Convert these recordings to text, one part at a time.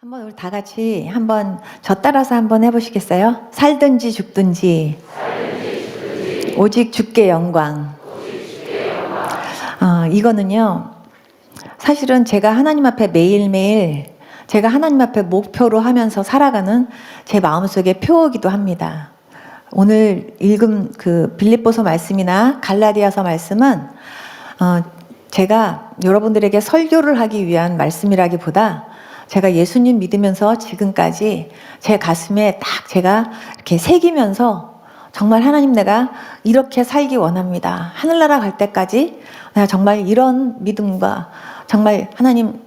한번 우리 다 같이 한번 저 따라서 한번 해보시겠어요? 살든지 죽든지 오직 주께 영광. 이거는요, 사실은 제가 하나님 앞에 매일매일 제가 하나님 앞에 목표로 하면서 살아가는 제 마음속의 표어이기도 합니다. 오늘 읽은 그 빌립보서 말씀이나 갈라디아서 말씀은 제가 여러분들에게 설교를 하기 위한 말씀이라기보다 제가 예수님 믿으면서 지금까지 제 가슴에 딱 제가 이렇게 새기면서 정말 하나님, 내가 이렇게 살기 원합니다. 하늘나라 갈 때까지 내가 정말 이런 믿음과 정말 하나님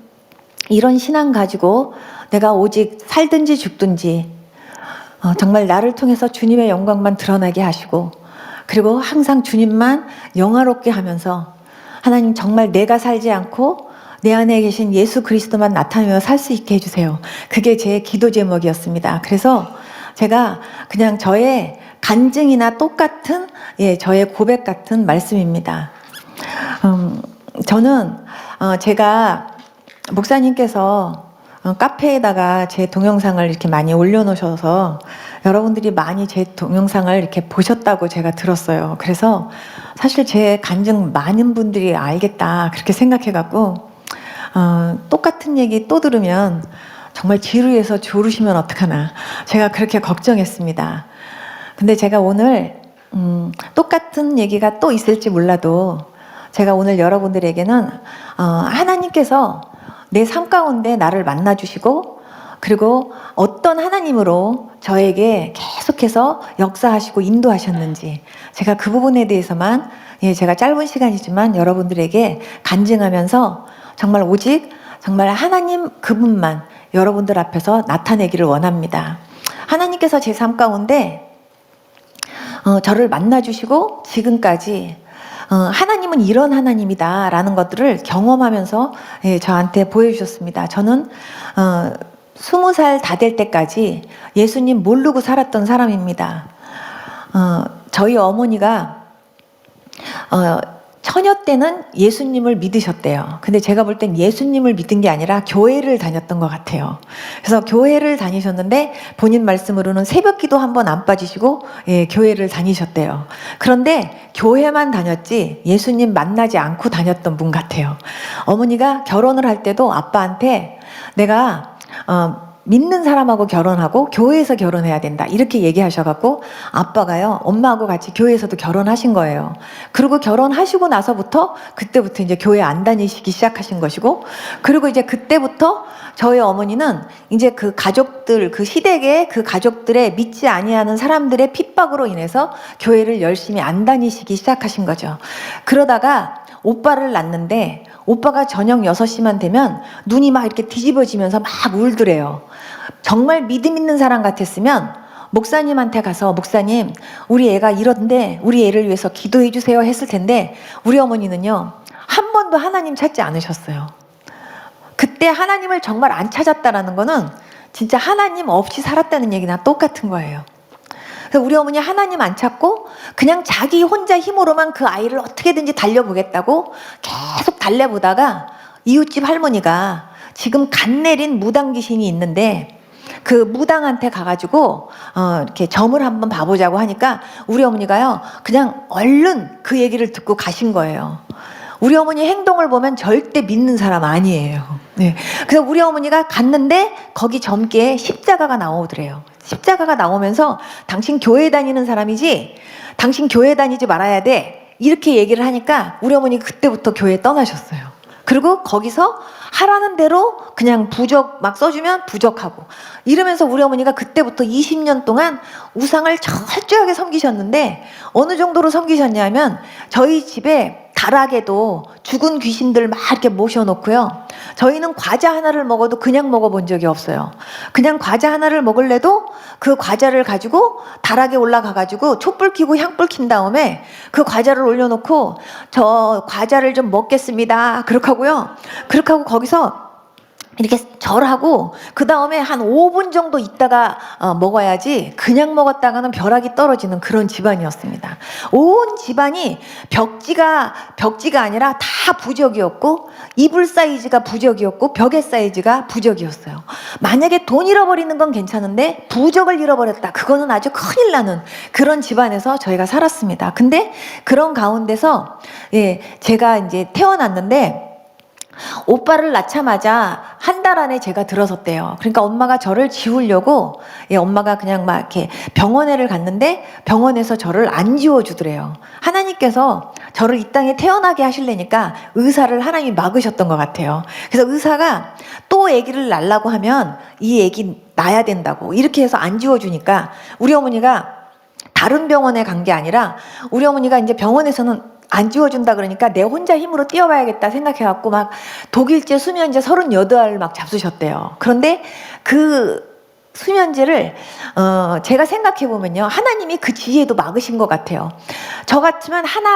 이런 신앙 가지고 내가 오직 살든지 죽든지 정말 나를 통해서 주님의 영광만 드러나게 하시고, 그리고 항상 주님만 영화롭게 하면서 하나님 정말 내가 살지 않고 내 안에 계신 예수 그리스도만 나타내며 살 수 있게 해주세요. 그게 제 기도 제목이었습니다. 그래서 제가 그냥 저의 간증이나 똑같은 저의 고백 같은 말씀입니다. 저는 제가 목사님께서 카페에다가 제 동영상을 이렇게 많이 올려놓으셔서 여러분들이 많이 제 동영상을 이렇게 보셨다고 제가 들었어요. 그래서 사실 제 간증 많은 분들이 알겠다 그렇게 생각해갖고 똑같은 얘기 또 들으면 정말 지루해서 졸으시면 어떡하나 제가 그렇게 걱정했습니다. 근데 제가 오늘 똑같은 얘기가 또 있을지 몰라도 제가 오늘 여러분들에게는 하나님께서 내 삶 가운데 나를 만나주시고, 그리고 어떤 하나님으로 저에게 계속해서 역사하시고 인도하셨는지 제가 그 부분에 대해서만 제가 짧은 시간이지만 여러분들에게 간증하면서 정말 오직 정말 하나님 그분만 여러분들 앞에서 나타내기를 원합니다. 하나님께서 제 삶 가운데 저를 만나주시고 지금까지 하나님은 이런 하나님이다 라는 것들을 경험하면서 저한테 보여주셨습니다. 저는 20살 다 될 때까지 예수님 모르고 살았던 사람입니다. 저희 어머니가 처녀 때는 예수님을 믿으셨대요. 근데 제가 볼 땐 예수님을 믿은 게 아니라 교회를 다녔던 것 같아요. 그래서 교회를 다니셨는데 본인 말씀으로는 새벽기도 한 번 안 빠지시고 교회를 다니셨대요. 그런데 교회만 다녔지 예수님 만나지 않고 다녔던 분 같아요. 어머니가 결혼을 할 때도 아빠한테 내가 믿는 사람하고 결혼하고 교회에서 결혼해야 된다 이렇게 얘기하셔갖고 아빠가요 엄마하고 같이 교회에서도 결혼하신 거예요. 그리고 결혼하시고 나서부터 그때부터 이제 교회 안 다니시기 시작하신 것이고, 그리고 이제 그때부터 저희 어머니는 이제 그 가족들, 그 시댁의 그 가족들의 믿지 아니하는 사람들의 핍박으로 인해서 교회를 열심히 안 다니시기 시작하신 거죠. 그러다가 오빠를 낳는데 오빠가 저녁 6시만 되면 눈이 막 이렇게 뒤집어지면서 막 울더래요. 정말 믿음 있는 사람 같았으면 목사님한테 가서 목사님 우리 애가 이런데 우리 애를 위해서 기도해 주세요 했을 텐데, 우리 어머니는요 한 번도 하나님 찾지 않으셨어요. 그때 하나님을 정말 안 찾았다라는 거는 진짜 하나님 없이 살았다는 얘기나 똑같은 거예요. 그래서 우리 어머니 하나님 안 찾고 그냥 자기 혼자 힘으로만 그 아이를 어떻게든지 달려보겠다고 계속 달려보다가 이웃집 할머니가 지금 간 내린 무당 귀신이 있는데 그 무당한테 가가지고 이렇게 점을 한번 봐보자고 하니까 우리 어머니가요 그냥 얼른 그 얘기를 듣고 가신 거예요. 우리 어머니 행동을 보면 절대 믿는 사람 아니에요. 그래서 우리 어머니가 갔는데 거기 점괘에 십자가가 나오더래요. 십자가가 나오면서 당신 교회 다니는 사람이지, 당신 교회 다니지 말아야 돼 이렇게 얘기를 하니까 우리 어머니 그때부터 교회 떠나셨어요. 그리고 거기서 하라는 대로 그냥 부적 막 써주면 부적하고 이러면서 우리 어머니가 그때부터 20년 동안 우상을 철저하게 섬기셨는데, 어느 정도로 섬기셨냐면 저희 집에 다락에도 죽은 귀신들 막 이렇게 모셔놓고요. 저희는 과자 하나를 먹어도 그냥 먹어본 적이 없어요. 그냥 과자 하나를 먹을래도 그 과자를 가지고 다락에 올라가가지고 촛불 켜고 향불 킨 다음에 그 과자를 올려놓고 저 과자를 좀 먹겠습니다 그렇게 하고요. 그렇게 하고 거기서 이렇게 절하고 그 다음에 한 5분 정도 있다가 먹어야지 그냥 먹었다가는 벼락이 떨어지는 그런 집안이었습니다. 온 집안이 벽지가 아니라 다 부적이었고 이불 사이즈가 부적이었고 벽의 사이즈가 부적이었어요. 만약에 돈 잃어버리는 건 괜찮은데 부적을 잃어버렸다, 그거는 아주 큰일 나는 그런 집안에서 저희가 살았습니다. 근데 그런 가운데서 제가 이제 태어났는데 오빠를 낳자마자 한 달 안에 제가 들어섰대요. 그러니까 엄마가 저를 지우려고 엄마가 그냥 막 이렇게 병원에를 갔는데 병원에서 저를 안 지워주더래요. 하나님께서 저를 이 땅에 태어나게 하시려니까 의사를 하나님이 막으셨던 것 같아요. 그래서 의사가 또 아기를 낳으려고 하면 이 아기 낳아야 된다고 이렇게 해서 안 지워주니까 우리 어머니가 다른 병원에 간 게 아니라 우리 어머니가 이제 병원에서는 안 지워준다 그러니까 내 혼자 힘으로 뛰어봐야겠다 생각해갖고 막 독일제, 수면제 38알 막 잡수셨대요. 그런데 그 수면제를 제가 생각해보면요, 하나님이 그 지혜도 막으신 것 같아요. 저 같으면 한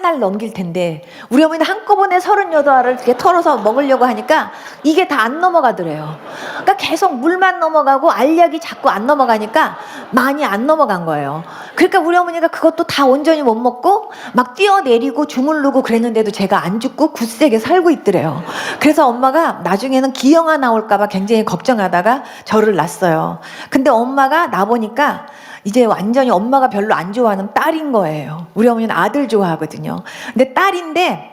알 넘길 텐데 우리 어머니는 한꺼번에 38알을 이렇게 털어서 먹으려고 하니까 이게 다 안 넘어가더래요. 그러니까 계속 물만 넘어가고 알약이 자꾸 안 넘어가니까 많이 안 넘어간 거예요. 그러니까 우리 어머니가 그것도 다 온전히 못 먹고 막 뛰어내리고 주물르고 그랬는데도 제가 안 죽고 굳세게 살고 있더래요. 그래서 엄마가 나중에는 기형아 나올까봐 굉장히 걱정하다가 저를 낳았어요. 근데 엄마가 나보니까 이제 완전히 엄마가 별로 안 좋아하는 딸인 거예요. 우리 어머니는 아들 좋아하거든요. 근데 딸인데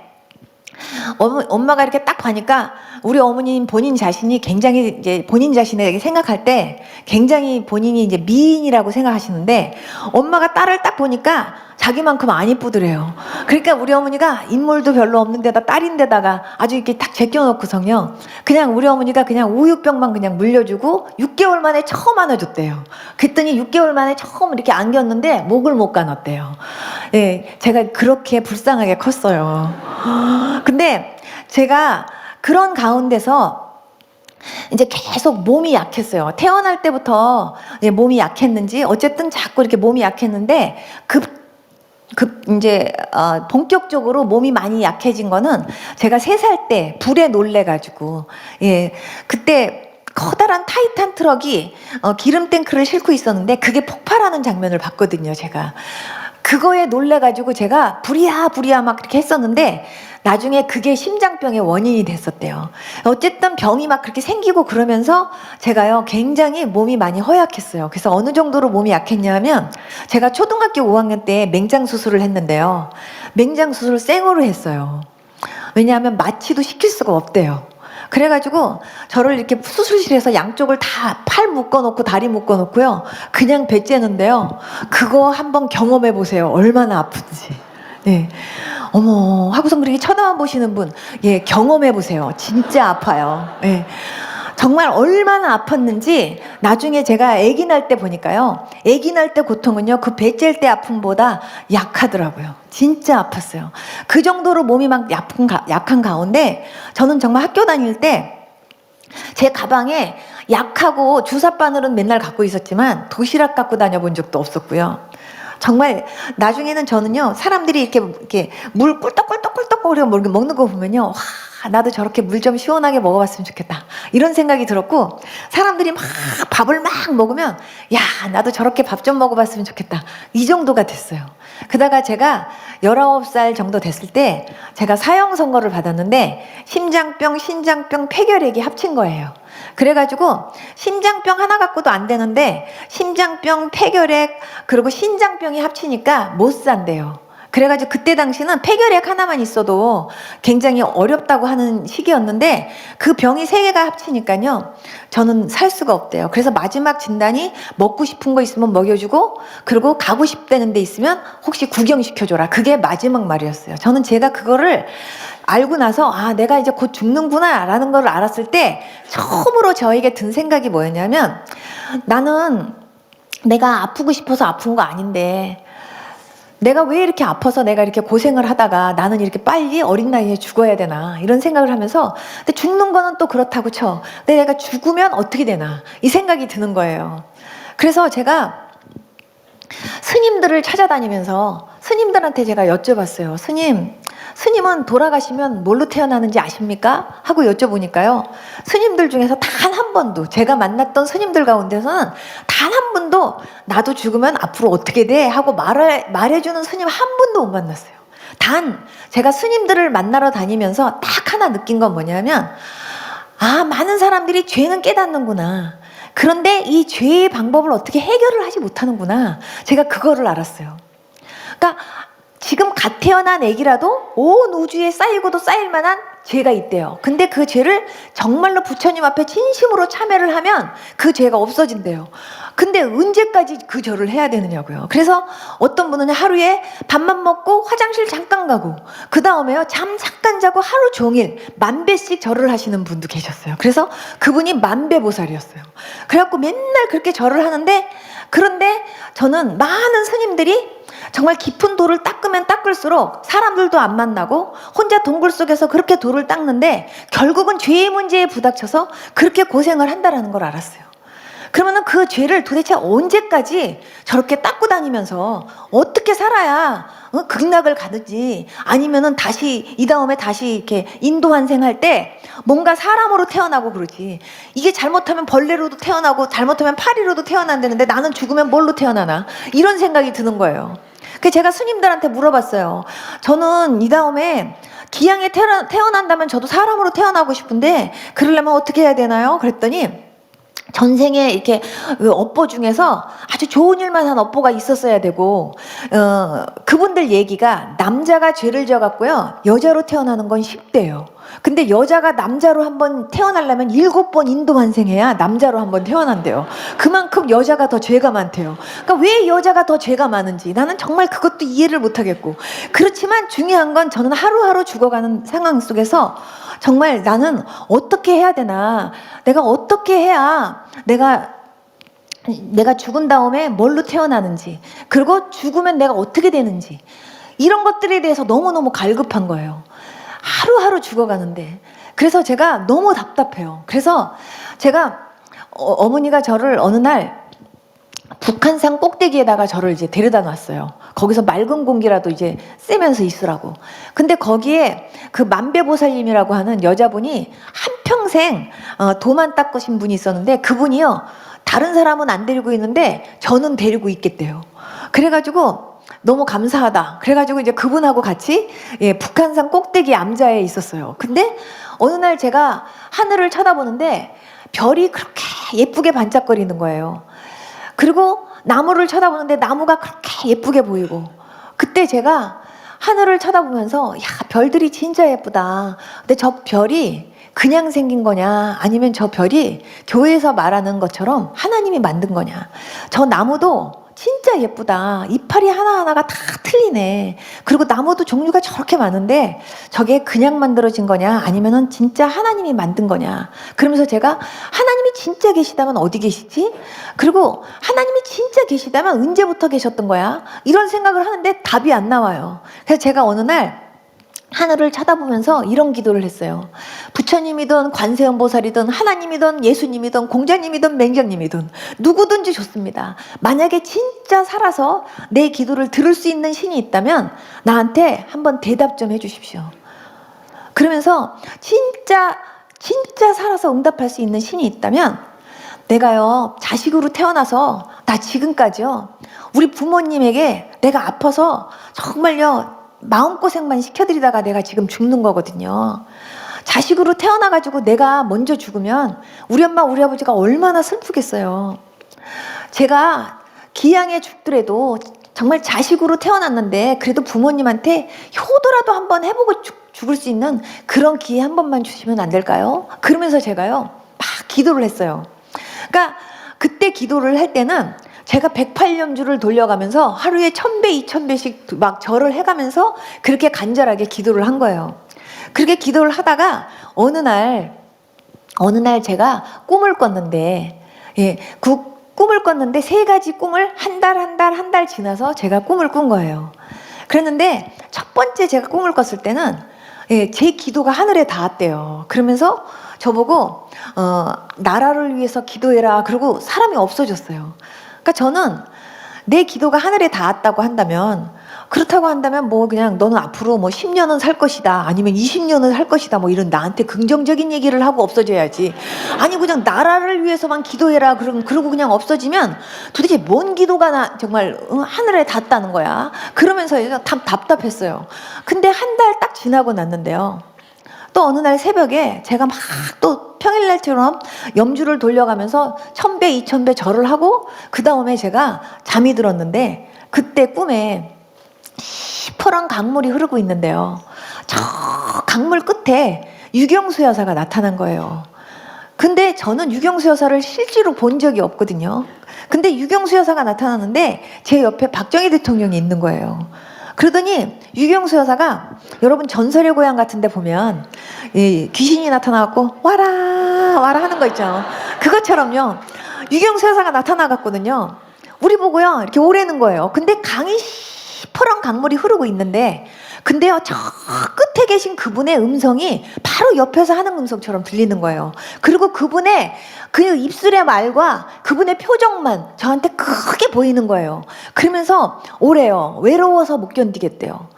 엄마가 이렇게 딱 봐니까 우리 어머님 본인 자신이 굉장히 이제 본인 자신에게 생각할 때 굉장히 본인이 이제 미인이라고 생각하시는데 엄마가 딸을 딱 보니까 자기만큼 안 이쁘더래요. 그러니까 우리 어머니가 인물도 별로 없는 데다 딸인데다가 아주 이렇게 딱 제껴놓고서요, 그냥 우리 어머니가 그냥 우유병만 그냥 물려주고 6개월 만에 처음 안아줬대요. 그랬더니 6개월 만에 처음 이렇게 안겼는데 목을 못 가눴대요. 제가 그렇게 불쌍하게 컸어요. 근데 제가 그런 가운데서 이제 계속 몸이 약했어요. 태어날 때부터 몸이 약했는지 어쨌든 자꾸 이렇게 몸이 약했는데 이제 본격적으로 몸이 많이 약해진 거는 제가 3살 때 불에 놀래가지고 그때 커다란 타이탄 트럭이 기름 탱크를 싣고 있었는데 그게 폭발하는 장면을 봤거든요. 제가 그거에 놀래가지고 제가 부리야 막 그렇게 했었는데 나중에 그게 심장병의 원인이 됐었대요. 어쨌든 병이 막 그렇게 생기고 그러면서 제가요 굉장히 몸이 많이 허약했어요. 그래서 어느 정도로 몸이 약했냐면 제가 초등학교 5학년 때 맹장 수술을 했는데요, 맹장 수술을 생으로 했어요. 왜냐하면 마취도 시킬 수가 없대요. 그래가지고 저를 이렇게 수술실에서 양쪽을 다 팔 묶어놓고 다리 묶어놓고요 그냥 배 째는데요, 그거 한번 경험해 보세요. 얼마나 아픈지. 어머 하고선 그렇게 쳐다만 보시는 분, 경험해 보세요. 진짜 아파요. 정말 얼마나 아팠는지 나중에 제가 아기 날 때 보니까요, 아기 날 때 고통은요 그 배 찔 때 아픔보다 약하더라고요. 진짜 아팠어요. 그 정도로 몸이 막 약한 가운데 저는 정말 학교 다닐 때 제 가방에 약하고 주사바늘은 맨날 갖고 있었지만 도시락 갖고 다녀본 적도 없었고요. 정말 나중에는 저는요 사람들이 이렇게 물 꿀떡꿀떡꿀떡 먹는 거 보면요, 와, 나도 저렇게 물 좀 시원하게 먹어봤으면 좋겠다 이런 생각이 들었고, 사람들이 막 밥을 막 먹으면 야 나도 저렇게 밥 좀 먹어봤으면 좋겠다 이 정도가 됐어요. 그러다가 제가 19살 정도 됐을 때 제가 사형 선고를 받았는데 심장병, 신장병, 폐결핵이 합친 거예요. 그래가지고 심장병 하나 갖고도 안 되는데 심장병, 폐결핵 그리고 신장병이 합치니까 못 산대요. 그래가지고 그때 당시는 폐결핵 하나만 있어도 굉장히 어렵다고 하는 시기였는데 그 병이 3개가 합치니까요 저는 살 수가 없대요. 그래서 마지막 진단이 먹고 싶은 거 있으면 먹여주고 그리고 가고 싶다는 데 있으면 혹시 구경시켜줘라, 그게 마지막 말이었어요. 저는 제가 그거를 알고 나서 내가 이제 곧 죽는구나 라는 걸 알았을 때 처음으로 저에게 든 생각이 뭐였냐면, 나는 내가 아프고 싶어서 아픈 거 아닌데 내가 왜 이렇게 아파서 내가 이렇게 고생을 하다가 나는 이렇게 빨리 어린 나이에 죽어야 되나 이런 생각을 하면서, 근데 죽는 거는 또 그렇다고 쳐. 근데 내가 죽으면 어떻게 되나 이 생각이 드는 거예요. 그래서 제가 스님들을 찾아다니면서 스님들한테 제가 여쭤봤어요. 스님, 스님은 돌아가시면 뭘로 태어나는지 아십니까? 하고 여쭤보니까요. 스님들 중에서 단 한 번도, 제가 만났던 스님들 가운데서는 단 한 분도 나도 죽으면 앞으로 어떻게 돼? 하고 말해주는 스님 한 분도 못 만났어요. 단 제가 스님들을 만나러 다니면서 딱 하나 느낀 건 뭐냐면, 아, 많은 사람들이 죄는 깨닫는구나. 그런데 이 죄의 방법을 어떻게 해결을 하지 못하는구나. 제가 그거를 알았어요. 그러니까 지금 갓 태어난 애기라도 온 우주에 쌓이고도 쌓일 만한 죄가 있대요. 근데 그 죄를 정말로 부처님 앞에 진심으로 참여를 하면 그 죄가 없어진대요. 근데 언제까지 그 절을 해야 되느냐고요. 그래서 어떤 분은 하루에 밥만 먹고 화장실 잠깐 가고 그 다음에요 잠 잠깐 자고 하루 종일 10,000배씩 절을 하시는 분도 계셨어요. 그래서 그분이 만배보살이었어요. 그래갖고 맨날 그렇게 절을 하는데, 그런데 저는 많은 스님들이 정말 깊은 돌을 닦으면 닦을수록 사람들도 안 만나고 혼자 동굴 속에서 그렇게 돌을 닦는데 결국은 죄의 문제에 부닥쳐서 그렇게 고생을 한다는 걸 알았어요. 그러면은 그 죄를 도대체 언제까지 저렇게 닦고 다니면서 어떻게 살아야 극락을 가든지, 아니면은 다시 이 다음에 다시 이렇게 인도환생할 때 뭔가 사람으로 태어나고 그러지. 이게 잘못하면 벌레로도 태어나고 잘못하면 파리로도 태어난다는데 나는 죽으면 뭘로 태어나나, 이런 생각이 드는 거예요. 그래서 제가 스님들한테 물어봤어요. 저는 이 다음에 기양에 태어난다면 저도 사람으로 태어나고 싶은데 그러려면 어떻게 해야 되나요? 그랬더니 전생에 이렇게 업보 중에서 아주 좋은 일만 한 업보가 있었어야 되고, 그분들 얘기가 남자가 죄를 져갖고요 여자로 태어나는 건 쉽대요. 근데 여자가 남자로 한번 태어나려면 7번 인도환생해야 남자로 한번 태어난대요. 그만큼 여자가 더 죄가 많대요. 그러니까 왜 여자가 더 죄가 많은지 나는 정말 그것도 이해를 못하겠고, 그렇지만 중요한 건 저는 하루하루 죽어가는 상황 속에서 정말 나는 어떻게 해야 되나, 내가 어떻게 해야 내가 죽은 다음에 뭘로 태어나는지, 그리고 죽으면 내가 어떻게 되는지, 이런 것들에 대해서 너무너무 갈급한 거예요. 하루하루 죽어가는데. 그래서 제가 너무 답답해요. 그래서 제가 어머니가 저를 어느 날 북한산 꼭대기에다가 저를 이제 데려다 놨어요. 거기서 맑은 공기라도 이제 쐬면서 있으라고. 근데 거기에 그 만배보살님이라고 하는 여자분이 한평생 도만 닦으신 분이 있었는데, 그분이요 다른 사람은 안 데리고 있는데 저는 데리고 있겠대요. 그래가지고 너무 감사하다. 그래가지고 이제 그분하고 같이 북한산 꼭대기 암자에 있었어요. 근데 어느 날 제가 하늘을 쳐다보는데 별이 그렇게 예쁘게 반짝거리는 거예요. 그리고 나무를 쳐다보는데 나무가 그렇게 예쁘게 보이고, 그때 제가 하늘을 쳐다보면서 야, 별들이 진짜 예쁘다. 근데 저 별이 그냥 생긴 거냐, 아니면 저 별이 교회에서 말하는 것처럼 하나님이 만든 거냐. 저 나무도 진짜 예쁘다. 이파리 하나하나가 다 틀리네. 그리고 나무도 종류가 저렇게 많은데 저게 그냥 만들어진 거냐, 아니면은 진짜 하나님이 만든 거냐. 그러면서 제가 하나님이 진짜 계시다면 어디 계시지? 그리고 하나님이 진짜 계시다면 언제부터 계셨던 거야? 이런 생각을 하는데 답이 안 나와요. 그래서 제가 어느 날 하늘을 쳐다보면서 이런 기도를 했어요. 부처님이든 관세음보살이든 하나님이든 예수님이든 공자님이든 맹경님이든 누구든지 좋습니다. 만약에 진짜 살아서 내 기도를 들을 수 있는 신이 있다면 나한테 한번 대답 좀 해주십시오. 그러면서 진짜 살아서 응답할 수 있는 신이 있다면, 내가요 자식으로 태어나서 나 지금까지요 우리 부모님에게 내가 아파서 정말요 마음고생만 시켜드리다가 내가 지금 죽는 거거든요. 자식으로 태어나가지고 내가 먼저 죽으면 우리 엄마 우리 아버지가 얼마나 슬프겠어요. 제가 기양에 죽더라도 정말 자식으로 태어났는데 그래도 부모님한테 효도라도 한번 해보고 죽을 수 있는 그런 기회 한 번만 주시면 안 될까요? 그러면서 제가요 막 기도를 했어요. 그러니까 그때 기도를 할 때는 제가 108년주를 돌려가면서 하루에 1000배, 2000배씩 막 절을 해가면서 그렇게 간절하게 기도를 한 거예요. 그렇게 기도를 하다가 어느 날 제가 꿈을 꿨는데, 그 꿈을 꿨는데 3가지 꿈을 한 달 지나서 제가 꿈을 꾼 거예요. 그랬는데 첫 번째 제가 꿈을 꿨을 때는 제 기도가 하늘에 닿았대요. 그러면서 저보고 나라를 위해서 기도해라. 그러고 사람이 없어졌어요. 그러니까 저는 내 기도가 하늘에 닿았다고 한다면 그렇다고 한다면 뭐 그냥 너는 앞으로 뭐 10년은 살 것이다, 아니면 20년은 살 것이다, 뭐 이런 나한테 긍정적인 얘기를 하고 없어져야지. 아니 그냥 나라를 위해서만 기도해라 그러고 그냥 없어지면 도대체 뭔 기도가 정말 하늘에 닿았다는 거야. 그러면서 답답했어요. 근데 한 달 딱 지나고 났는데요, 또 어느 날 새벽에 제가 막 또 평일날처럼 염주를 돌려가면서 1000배 2000배 절을 하고 그 다음에 제가 잠이 들었는데, 그때 꿈에 시퍼런 강물이 흐르고 있는데요, 저 강물 끝에 유경수 여사가 나타난 거예요. 근데 저는 유경수 여사를 실제로 본 적이 없거든요. 근데 유경수 여사가 나타나는데 제 옆에 박정희 대통령이 있는 거예요. 그러더니 유경수 여사가, 여러분 전설의 고향 같은 데 보면 귀신이 나타나갖고 와라 와라 하는 거 있죠. 그것처럼요, 유경수 여사가 나타나갔거든요. 우리 보고요 이렇게 오래는 거예요. 근데 강이 시퍼런 강물이 흐르고 있는데, 근데요 저 끝에 계신 그분의 음성이 바로 옆에서 하는 음성처럼 들리는 거예요. 그리고 그분의 그 입술의 말과 그분의 표정만 저한테 크게 보이는 거예요. 그러면서 오래요, 외로워서 못 견디겠대요.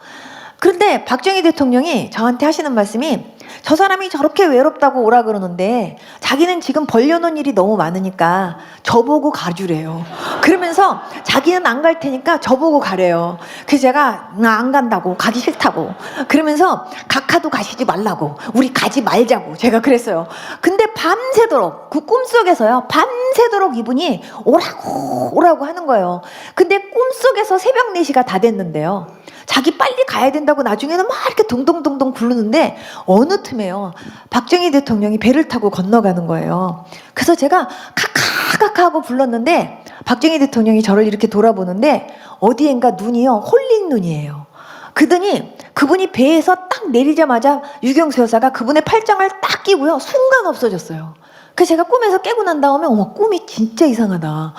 그런데 박정희 대통령이 저한테 하시는 말씀이, 저 사람이 저렇게 외롭다고 오라 그러는데 자기는 지금 벌려놓은 일이 너무 많으니까 저보고 가주래요. 그러면서 자기는 안 갈 테니까 저보고 가래요. 그래서 제가 나 안 간다고, 가기 싫다고, 그러면서 각하도 가시지 말라고, 우리 가지 말자고 제가 그랬어요. 근데 밤새도록 그 꿈속에서요, 밤새도록 이분이 오라고 하는 거예요. 근데 꿈속에서 새벽 4시가 다 됐는데요, 자기 빨리 가야 된다고 나중에는 막 이렇게 동동동동 굴르는데 어느 틈에요 박정희 대통령이 배를 타고 건너가는 거예요. 그래서 제가 카카카카 하고 불렀는데 박정희 대통령이 저를 이렇게 돌아보는데 어디엔가 눈이요 홀린 눈이에요. 그러더니 그분이 배에서 딱 내리자마자 유경수 여사가 그분의 팔짱을 딱 끼고요 순간 없어졌어요. 그래서 제가 꿈에서 깨고 난 다음에 어머, 꿈이 진짜 이상하다.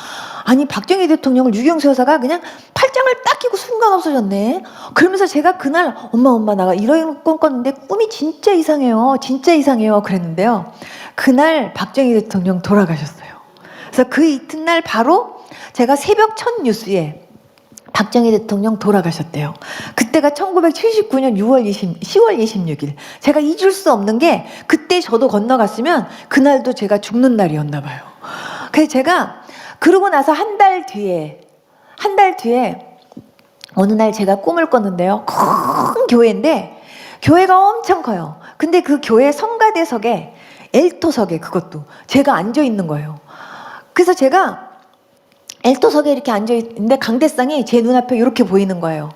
아니 박정희 대통령을 유경수 여사가 그냥 팔짱을 딱 끼고 순간 없어졌네. 그러면서 제가 그날 엄마 나 이런 꿈 꿨는데 꿈이 진짜 이상해요, 진짜 이상해요 그랬는데요, 그날 박정희 대통령 돌아가셨어요. 그래서 그 이튿날 바로 제가 새벽 첫 뉴스에 박정희 대통령 돌아가셨대요. 그때가 1979년 10월 26일. 제가 잊을 수 없는 게, 그때 저도 건너갔으면 그날도 제가 죽는 날이었나 봐요. 그래서 제가 그러고 나서 한 달 뒤에 어느 날 제가 꿈을 꿨는데요, 큰 교회인데 교회가 엄청 커요. 근데 그 교회 성가대석에, 엘토석에, 그것도 제가 앉아 있는 거예요. 그래서 제가 엘토석에 이렇게 앉아있는데 강대상이 제 눈앞에 이렇게 보이는 거예요.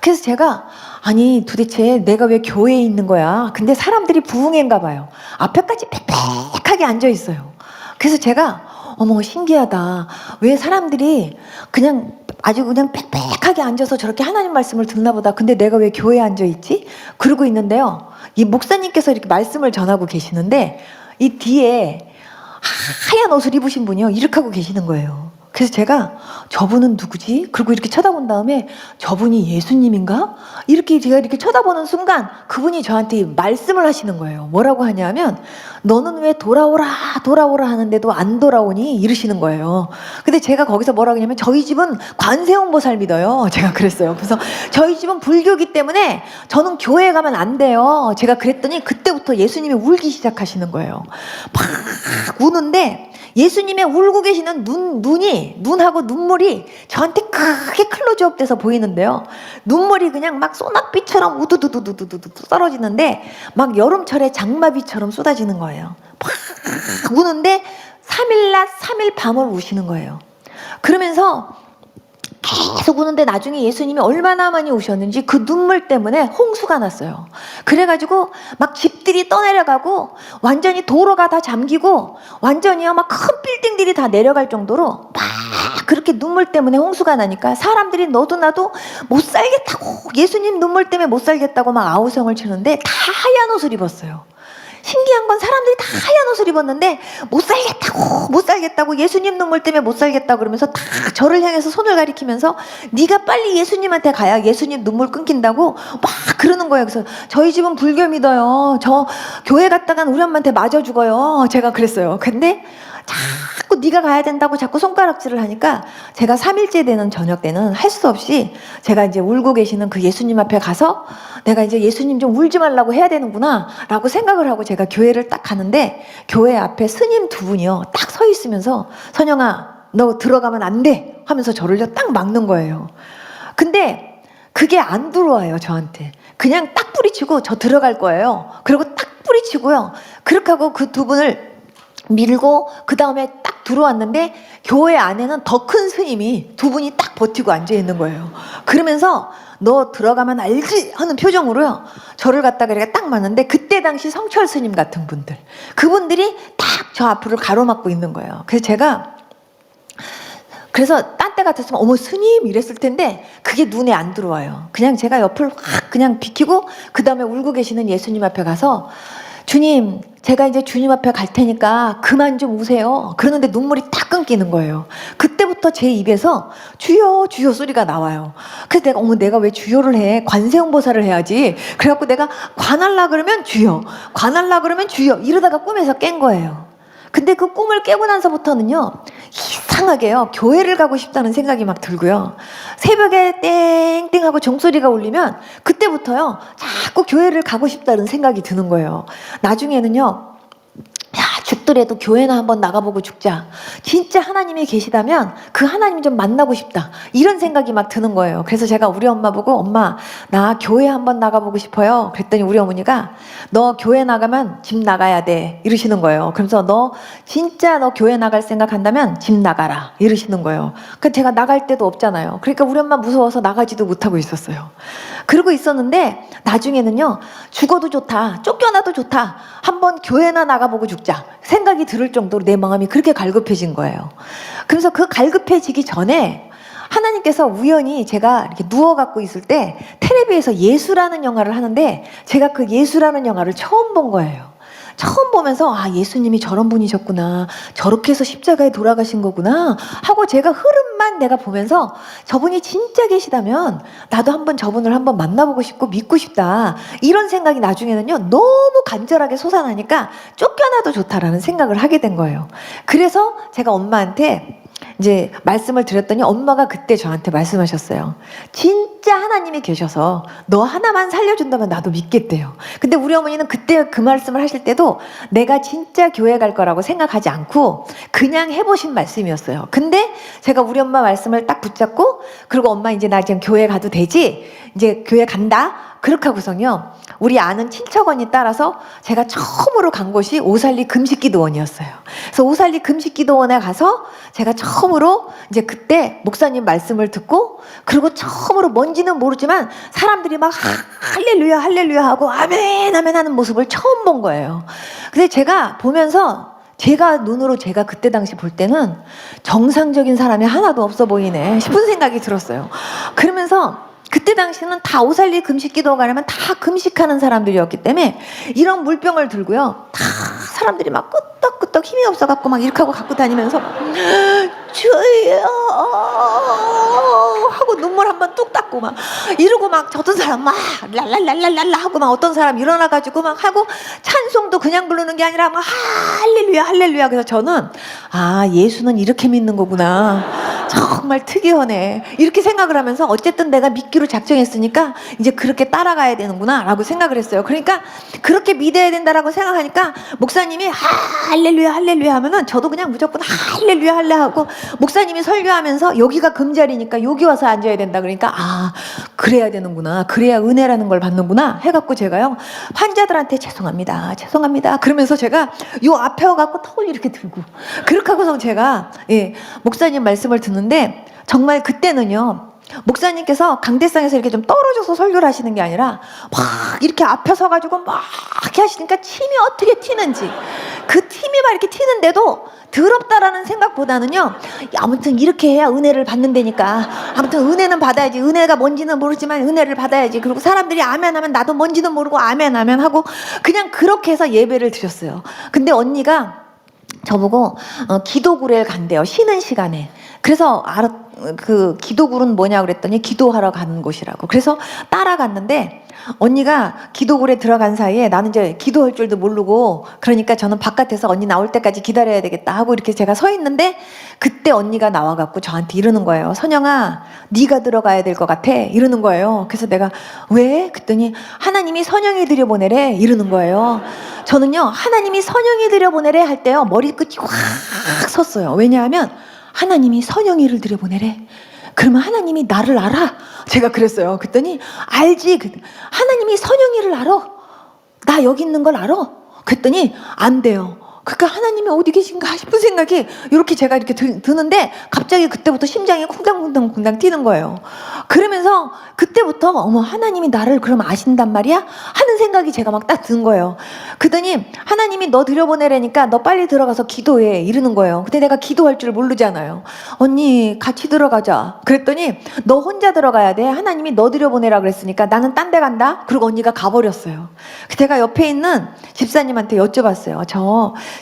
그래서 제가, 아니 도대체 내가 왜 교회에 있는 거야? 근데 사람들이 부흥회인가 봐요. 앞에까지 빽빽하게 앉아있어요. 그래서 제가 어머 신기하다, 왜 사람들이 그냥 아주 그냥 빽빽하게 앉아서 저렇게 하나님 말씀을 듣나 보다. 근데 내가 왜 교회에 앉아있지? 그러고 있는데요, 이 목사님께서 이렇게 말씀을 전하고 계시는데 이 뒤에 하얀 옷을 입으신 분이요 이렇게 하고 계시는 거예요. 그래서 제가 저분은 누구지? 그리고 이렇게 쳐다본 다음에 저분이 예수님인가? 이렇게 제가 이렇게 쳐다보는 순간 그분이 저한테 말씀을 하시는 거예요. 뭐라고 하냐면, 너는 왜 돌아오라 하는데도 안 돌아오니? 이러시는 거예요. 근데 제가 거기서 뭐라고 하냐면, 저희 집은 관세음보살 믿어요. 제가 그랬어요. 그래서 저희 집은 불교기 때문에 저는 교회에 가면 안 돼요. 제가 그랬더니 그때부터 예수님이 울기 시작하시는 거예요. 막 우는데 예수님의 울고 계시는 눈하고 눈물이 저한테 크게 클로즈업 돼서 보이는데요, 눈물이 그냥 막 소낙비처럼 우두두두두두두 떨어지는데 막 여름철에 장마비처럼 쏟아지는 거예요. 막 우는데 3일 낮 3일 밤을 우시는 거예요. 그러면서 계속 우는데 나중에 예수님이 얼마나 많이 우셨는지 그 눈물 때문에 홍수가 났어요. 그래가지고 막 집들이 떠내려가고 완전히 도로가 다 잠기고 완전히요 막 큰 빌딩들이 다 내려갈 정도로 막 그렇게 눈물 때문에 홍수가 나니까 사람들이 너도 나도 못 살겠다고, 예수님 눈물 때문에 못 살겠다고 막 아우성을 치는데 다 하얀 옷을 입었어요. 신기한 건 사람들이 다 하얀 옷을 입었는데 못 살겠다고 예수님 눈물 때문에 못 살겠다고 그러면서 다 저를 향해서 손을 가리키면서 네가 빨리 예수님한테 가야 예수님 눈물 끊긴다고 막 그러는 거예요. 그래서 저희 집은 불교 믿어요. 저 교회 갔다간 우리 엄마한테 맞아 죽어요. 제가 그랬어요. 근데 자꾸 네가 가야 된다고 자꾸 손가락질을 하니까 제가 3일째 되는 저녁 때는 할 수 없이 제가 이제 울고 계시는 그 예수님 앞에 가서 내가 이제 예수님 좀 울지 말라고 해야 되는구나 라고 생각을 하고 제가 교회를 딱 가는데 교회 앞에 스님 두 분이요 딱 서 있으면서 선영아 너 들어가면 안 돼 하면서 저를 딱 막는 거예요. 근데 그게 안 들어와요 저한테. 그냥 딱 뿌리치고 저 들어갈 거예요. 그리고 딱 뿌리치고요. 그렇게 하고 그 두 분을 밀고 그 다음에 딱 들어왔는데 교회 안에는 더 큰 스님이 두 분이 딱 버티고 앉아 있는 거예요. 그러면서 너 들어가면 알지 하는 표정으로요 저를 갖다가 이렇게 딱 맞는데 그때 당시 성철 스님 같은 분들 그분들이 딱 저 앞을 가로막고 있는 거예요. 그래서 딴 때 같았으면 어머 스님 이랬을 텐데 그게 눈에 안 들어와요. 그냥 제가 옆을 확 그냥 비키고 그 다음에 울고 계시는 예수님 앞에 가서 주님 제가 이제 주님 앞에 갈 테니까 그만 좀 우세요. 그러는데 눈물이 딱 끊기는 거예요. 그때부터 제 입에서 주여 주여 소리가 나와요. 그래서 내가 어머 내가 왜 주여를 해. 관세음보살을 해야지. 그래갖고 내가 관할라 그러면 주여 관할라 그러면 주여 이러다가 꿈에서 깬 거예요. 근데 그 꿈을 깨고 나서부터는요 이상하게요 교회를 가고 싶다는 생각이 막 들고요 새벽에 땡땡하고 종소리가 울리면 그때부터요 자꾸 교회를 가고 싶다는 생각이 드는 거예요. 나중에는요 야 죽더라도 교회나 한번 나가보고 죽자. 진짜 하나님이 계시다면 그 하나님 좀 만나고 싶다. 이런 생각이 막 드는 거예요. 그래서 제가 우리 엄마 보고 엄마 나 교회 한번 나가보고 싶어요. 그랬더니 우리 어머니가 너 교회 나가면 집 나가야 돼 이러시는 거예요. 그래서 너 진짜 너 교회 나갈 생각한다면 집 나가라 이러시는 거예요. 그 제가 나갈 데도 없잖아요. 그러니까 우리 엄마 무서워서 나가지도 못하고 있었어요. 그러고 있었는데 나중에는요 죽어도 좋다 쫓겨나도 좋다 한번 교회나 나가보고 죽자 생각이 들을 정도로 내 마음이 그렇게 갈급해진 거예요. 그래서 그 갈급해지기 전에 하나님께서 우연히 제가 이렇게 누워갖고 있을 때 텔레비에서 예수라는 영화를 하는데 제가 그 예수라는 영화를 처음 본 거예요. 처음 보면서 아 예수님이 저런 분이셨구나 저렇게 해서 십자가에 돌아가신 거구나 하고 제가 흐름만 내가 보면서 저분이 진짜 계시다면 나도 한번 저분을 한번 만나보고 싶고 믿고 싶다 이런 생각이 나중에는요 너무 간절하게 솟아나니까 쫓겨나도 좋다라는 생각을 하게 된 거예요. 그래서 제가 엄마한테 이제 말씀을 드렸더니 엄마가 그때 저한테 말씀하셨어요. 진짜 하나님이 계셔서 너 하나만 살려준다면 나도 믿겠대요. 근데 우리 어머니는 그때 그 말씀을 하실 때도 내가 진짜 교회 갈 거라고 생각하지 않고 그냥 해보신 말씀이었어요. 근데 제가 우리 엄마 말씀을 딱 붙잡고 그리고 엄마 이제 나 지금 교회 가도 되지? 이제 교회 간다? 그렇게 하고서요 우리 아는 친척언니 따라서 제가 처음으로 간 곳이 오살리 금식기도원이었어요. 그래서 오살리 금식기도원에 가서 제가 처음으로 이제 그때 목사님 말씀을 듣고 그리고 처음으로 뭔지는 모르지만 사람들이 막 할렐루야 할렐루야 하고 아멘 아멘 하는 모습을 처음 본 거예요. 근데 제가 보면서 제가 눈으로 제가 그때 당시 볼 때는 정상적인 사람이 하나도 없어 보이네 싶은 생각이 들었어요. 그러면서 그때 당시는 다 오살리 금식기도 가려면 다 금식하는 사람들이었기 때문에 이런 물병을 들고요 다 사람들이 막 끄떡끄떡 힘이 없어갖고 막 이렇게 하고 갖고 다니면서 주여 하고 눈물 한번 뚝 닦고 막 이러고 막 어떤 사람 막 랄랄랄랄랄라 하고 막 어떤 사람 일어나가지고 막 하고 찬송도 그냥 부르는 게 아니라 막 할렐루야 할렐루야. 그래서 저는 아 예수는 이렇게 믿는 거구나 정말 특이하네 이렇게 생각을 하면서 어쨌든 내가 믿기로 작정했으니까 이제 그렇게 따라가야 되는구나 라고 생각을 했어요. 그러니까 그렇게 믿어야 된다라고 생각하니까 목사님이 할렐루야 할렐루야 하면은 저도 그냥 무조건 할렐루야 할렐루야 하고 목사님이 설교하면서 여기가 금자리니까 여기 와서 앉아야 된다 그러니까 아 그래야 되는구나 그래야 은혜라는 걸 받는구나 해갖고 제가요 환자들한테 죄송합니다 죄송합니다 그러면서 제가 요 앞에 와갖고 턱을 이렇게 들고 그렇게 하고서 제가 목사님 말씀을 듣는데 정말 그때는요 목사님께서 강대상에서 이렇게 좀 떨어져서 설교를 하시는 게 아니라 막 이렇게 앞에 서가지고 막 이렇게 하시니까 침이 어떻게 튀는지 그 침이 막 이렇게 튀는데도 더럽다라는 생각보다는요 아무튼 이렇게 해야 은혜를 받는다니까 아무튼 은혜는 받아야지 은혜가 뭔지는 모르지만 은혜를 받아야지 그리고 사람들이 아멘 하면 나도 뭔지는 모르고 아멘 아멘 하고 그냥 그렇게 해서 예배를 드렸어요. 근데 언니가 저보고 기도구례를 간대요 쉬는 시간에. 그래서 그 기도굴은 뭐냐 그랬더니 기도하러 가는 곳이라고. 그래서 따라갔는데 언니가 기도굴에 들어간 사이에 나는 이제 기도할 줄도 모르고, 그러니까 저는 바깥에서 언니 나올 때까지 기다려야 되겠다 하고 이렇게 제가 서 있는데 그때 언니가 나와갖고 저한테 이러는 거예요. 선영아, 네가 들어가야 될 것 같아 이러는 거예요. 그래서 내가 왜? 그랬더니 하나님이 선영이 들여보내래 이러는 거예요. 저는요, 하나님이 선영이 들여보내래 할 때요 머리끝이 확 섰어요. 왜냐하면 하나님이 선영이를 들여보내래. 그러면 하나님이 나를 알아? 제가 그랬어요. 그랬더니 알지. 하나님이 선영이를 알아? 나 여기 있는 걸 알아? 그랬더니 안 돼요. 그러니까 하나님이 어디 계신가 싶은 생각이 이렇게 제가 이렇게 드는데 갑자기 그때부터 심장이 쿵당쿵당 뛰는 거예요. 그러면서 그때부터 어머, 하나님이 나를 그럼 아신단 말이야? 하는 생각이 제가 막 딱 든 거예요. 그러더니 하나님이 너 들여보내라니까 너 빨리 들어가서 기도해 이러는 거예요. 근데 내가 기도할 줄 모르잖아요. 언니 같이 들어가자. 그랬더니 너 혼자 들어가야 돼. 하나님이 너 들여보내라 그랬으니까 나는 딴 데 간다. 그리고 언니가 가버렸어요. 제가 옆에 있는 집사님한테 여쭤봤어요.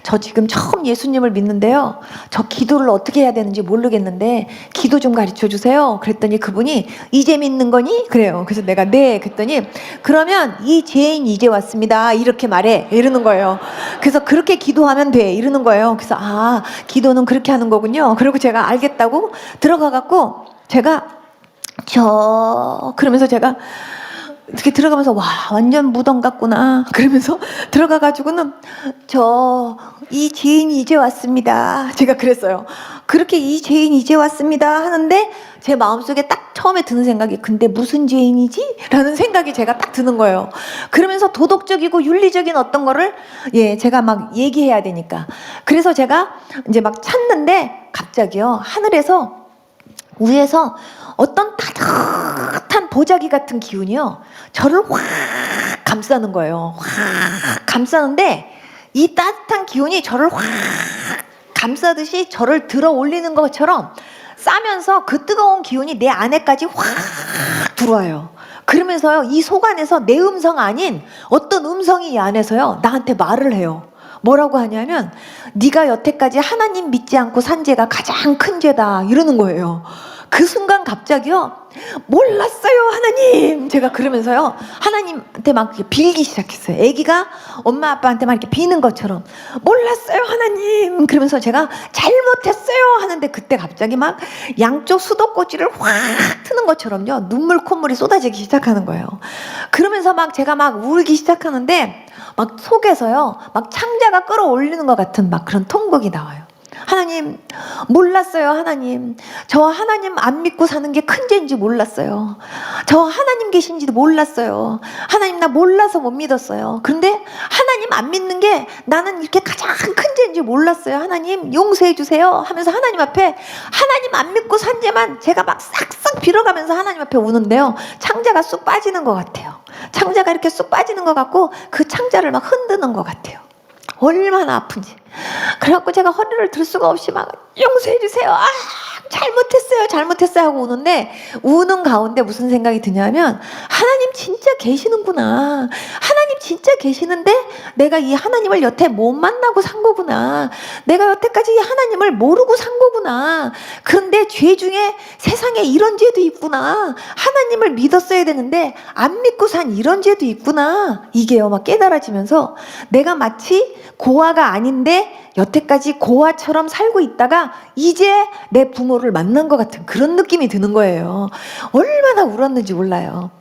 저 지금 처음 예수님을 믿는데요. 저 기도를 어떻게 해야 되는지 모르겠는데 기도 좀 가르쳐 주세요. 그랬더니 그분이 이제 믿는 거니? 그래요. 그래서 내가 네. 그랬더니 그러면 이 죄인 이제 왔습니다. 이렇게 말해. 이러는 거예요. 그래서 그렇게 기도하면 돼. 이러는 거예요. 그래서 아, 기도는 그렇게 하는 거군요. 그리고 제가 알겠다고 들어가갖고 제가 그러면서 제가 이렇게 들어가면서 와, 완전 무덤 같구나 그러면서 들어가가지고는 이 죄인이 이제 왔습니다. 제가 그랬어요. 그렇게 이 죄인이 이제 왔습니다 하는데 제 마음속에 딱 처음에 드는 생각이 근데 무슨 죄인이지? 라는 생각이 제가 딱 드는 거예요. 그러면서 도덕적이고 윤리적인 어떤 거를 제가 막 얘기해야 되니까. 그래서 제가 이제 막 찾는데 갑자기요, 하늘에서 위에서 어떤 따뜻한 보자기 같은 기운이요 저를 확 감싸는 거예요. 확 감싸는데 이 따뜻한 기운이 저를 확 감싸듯이 저를 들어 올리는 것처럼 싸면서 그 뜨거운 기운이 내 안에까지 확 들어와요. 그러면서요 이 속 안에서 내 음성 아닌 어떤 음성이 이 안에서요 나한테 말을 해요. 뭐라고 하냐면 네가 여태까지 하나님 믿지 않고 산 죄가 가장 큰 죄다 이러는 거예요. 그 순간 갑자기요 몰랐어요 하나님. 제가 그러면서요 하나님한테 막 빌기 시작했어요. 애기가 엄마 아빠한테 막 이렇게 비는 것처럼 몰랐어요 하나님. 그러면서 제가 잘못했어요 하는데 그때 갑자기 막 양쪽 수도꼭지를 확 트는 것처럼요 눈물 콧물이 쏟아지기 시작하는 거예요. 그러면서 막 제가 막 울기 시작하는데 막 속에서요 막 창자가 끌어올리는 것 같은 막 그런 통곡이 나와요. 하나님 몰랐어요 하나님. 저 하나님 안 믿고 사는 게 큰 죄인지 몰랐어요. 저 하나님 계신지도 몰랐어요. 하나님 나 몰라서 못 믿었어요. 그런데 하나님 안 믿는 게 나는 이렇게 가장 큰 죄인지 몰랐어요. 하나님 용서해 주세요 하면서 하나님 앞에 하나님 안 믿고 산 죄만 제가 막 싹싹 빌어가면서 하나님 앞에 우는데요 창자가 쑥 빠지는 것 같아요. 창자가 이렇게 쑥 빠지는 것 같고 그 창자를 막 흔드는 것 같아요. 얼마나 아픈지. 그래갖고 제가 허리를 들 수가 없이 막 용서해 주세요. 아, 잘못했어요 하고 우는데 우는 가운데 무슨 생각이 드냐면 하나님 진짜 계시는구나. 하나님 진짜 계시는데 내가 이 하나님을 여태 못 만나고 산 거구나. 내가 여태까지 이 하나님을 모르고 산 거구나. 그런데 죄 중에 세상에 이런 죄도 있구나. 하나님을 믿었어야 되는데 안 믿고 산 이런 죄도 있구나. 이게요 막 깨달아지면서 내가 마치 고아가 아닌데 여태까지 고아처럼 살고 있다가 이제 내 부모를 만난 것 같은 그런 느낌이 드는 거예요. 얼마나 울었는지 몰라요.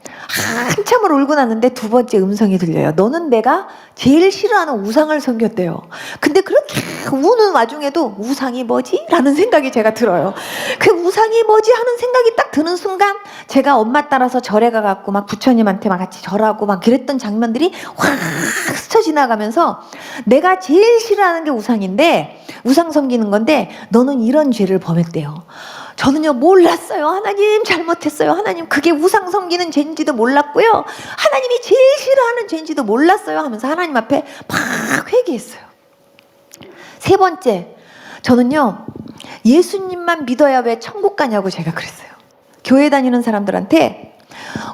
한참을 울고 났는데 두 번째 음성이 들려요. 너는 내가 제일 싫어하는 우상을 섬겼대요. 근데 그렇게 우는 와중에도 우상이 뭐지? 라는 생각이 제가 들어요. 그 우상이 뭐지? 하는 생각이 딱 드는 순간 제가 엄마 따라서 절에 가갖고 막 부처님한테 막 같이 절하고 막 그랬던 장면들이 확 스쳐 지나가면서 내가 제일 싫어하는 게 우상인데 우상 섬기는 건데 너는 이런 죄를 범했대요. 저는요 몰랐어요. 하나님 잘못했어요. 하나님 그게 우상 섬기는 죄인지도 몰랐고요. 하나님이 제일 싫어하는 죄인지도 몰랐어요 하면서 하나님 앞에 막 회개했어요. 세 번째, 저는요 예수님만 믿어야 왜 천국 가냐고 제가 그랬어요. 교회 다니는 사람들한테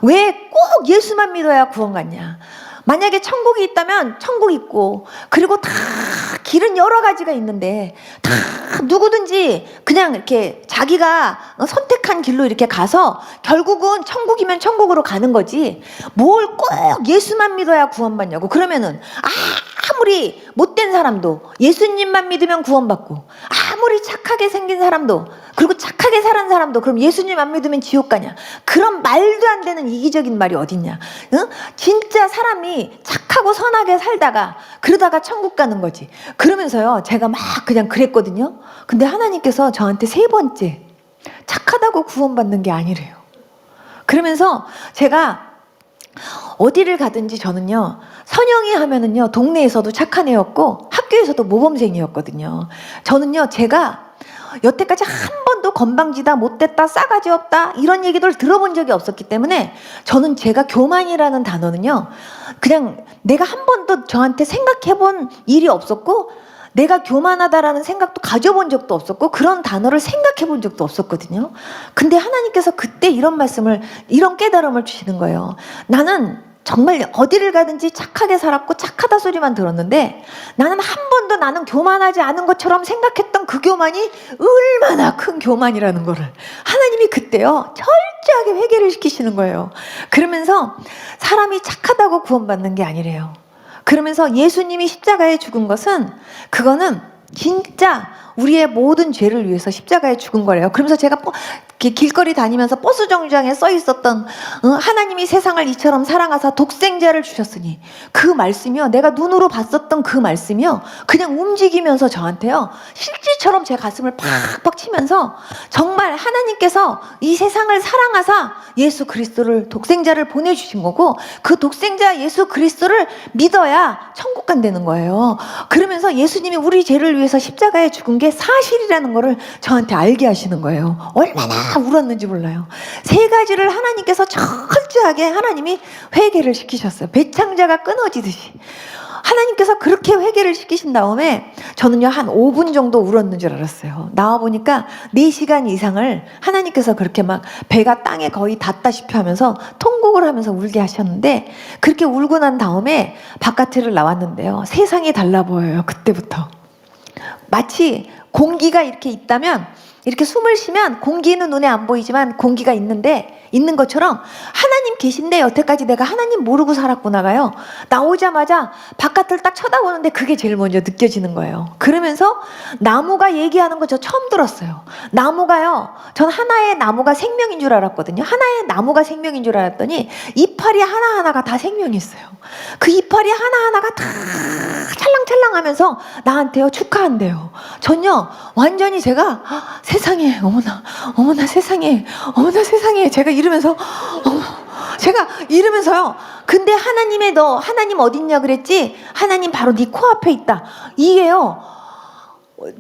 왜 꼭 예수만 믿어야 구원 갔냐. 만약에 천국이 있다면 천국 있고 그리고 다 길은 여러 가지가 있는데 다 누구든지 그냥 이렇게 자기가 선택한 길로 이렇게 가서 결국은 천국이면 천국으로 가는 거지, 뭘 꼭 예수만 믿어야 구원받냐고. 그러면은 아무리 못된 사람도 예수님만 믿으면 구원받고, 아무리 착하게 생긴 사람도, 그리고 착하게 살은 사람도 그럼 예수님 안 믿으면 지옥 가냐? 그런 말도 안 되는 이기적인 말이 어딨냐? 응? 진짜 사람이 착하고 선하게 살다가 그러다가 천국 가는 거지. 그러면서요, 제가 막 그냥 그랬거든요. 근데 하나님께서 저한테 3번째, 착하다고 구원받는 게 아니래요. 그러면서 제가 어디를 가든지 저는요, 선영이 하면은요, 동네에서도 착한 애였고 학교에서도 모범생이었거든요. 저는요, 제가 여태까지 한 번도 건방지다, 못됐다, 싸가지 없다 이런 얘기들 들어본 적이 없었기 때문에 저는 제가 교만이라는 단어는요, 그냥 내가 한 번도 저한테 생각해본 일이 없었고, 내가 교만하다라는 생각도 가져본 적도 없었고, 그런 단어를 생각해본 적도 없었거든요. 근데 하나님께서 그때 이런 말씀을, 이런 깨달음을 주시는 거예요. 나는 정말 어디를 가든지 착하게 살았고 착하다 소리만 들었는데, 나는 한 번도 나는 교만하지 않은 것처럼 생각했던 그 교만이 얼마나 큰 교만이라는 거를 하나님이 그때요 철저하게 회개를 시키시는 거예요. 그러면서 사람이 착하다고 구원받는 게 아니래요. 그러면서 예수님이 십자가에 죽은 것은, 그거는 진짜 우리의 모든 죄를 위해서 십자가에 죽은 거래요. 그러면서 제가 길거리 다니면서 버스 정류장에 써 있었던 하나님이 세상을 이처럼 사랑하사 독생자를 주셨으니, 그 말씀이요, 내가 눈으로 봤었던 그 말씀이요, 그냥 움직이면서 저한테요 실질처럼 제 가슴을 팍팍 치면서, 정말 하나님께서 이 세상을 사랑하사 예수 그리스도를, 독생자를 보내주신 거고, 그 독생자 예수 그리스도를 믿어야 천국 간다는 거예요. 그러면서 예수님이 우리 죄를 위해서 십자가에 죽은 게 사실이라는 거를 저한테 알게 하시는 거예요. 얼마나 울었는지 몰라요. 3가지를 하나님께서 철저하게 하나님이 회개를 시키셨어요. 배창자가 끊어지듯이 하나님께서 그렇게 회개를 시키신 다음에 저는요 한 5분 정도 울었는 줄 알았어요. 나와보니까 4시간 이상을 하나님께서 그렇게 막 배가 땅에 거의 닿다시피 하면서 통곡을 하면서 울게 하셨는데, 그렇게 울고 난 다음에 바깥을 나왔는데요, 세상이 달라 보여요. 그때부터 마치 공기가 이렇게 있다면, 이렇게 숨을 쉬면 공기는 눈에 안 보이지만 공기가 있는 것처럼 하나님 계신데, 여태까지 내가 하나님 모르고 살았구나가요, 나오자마자 바깥을 딱 쳐다보는데 그게 제일 먼저 느껴지는 거예요. 그러면서 나무가 얘기하는 거 저 처음 들었어요. 나무가요, 전 하나의 나무가 생명인 줄 알았거든요. 하나의 나무가 생명인 줄 알았더니 이파리 하나하나가 다 생명이 있어요. 그 이파리 하나하나가 다 찰랑찰랑하면서 나한테요 축하한대요. 전요 완전히 제가 세상에, 어머나 세상에, 어머나 세상에, 제가 이러면서요, 근데 하나님 어딨냐 그랬지? 하나님 바로 네 코앞에 있다. 이게요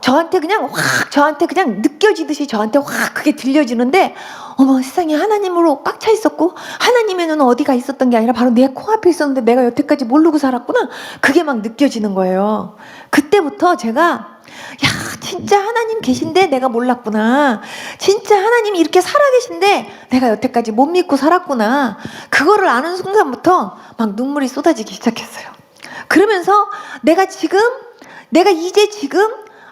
저한테 그냥 느껴지듯이 저한테 확 그게 들려지는데, 어머 세상에, 하나님으로 꽉 차 있었고 하나님의 눈은 어디가 있었던 게 아니라 바로 내 코앞에 있었는데 내가 여태까지 모르고 살았구나, 그게 막 느껴지는 거예요. 그때부터 제가, 야 진짜 하나님 계신데 내가 몰랐구나, 진짜 하나님이 이렇게 살아계신데 내가 여태까지 못 믿고 살았구나, 그거를 아는 순간부터 막 눈물이 쏟아지기 시작했어요. 그러면서 내가 이제 지금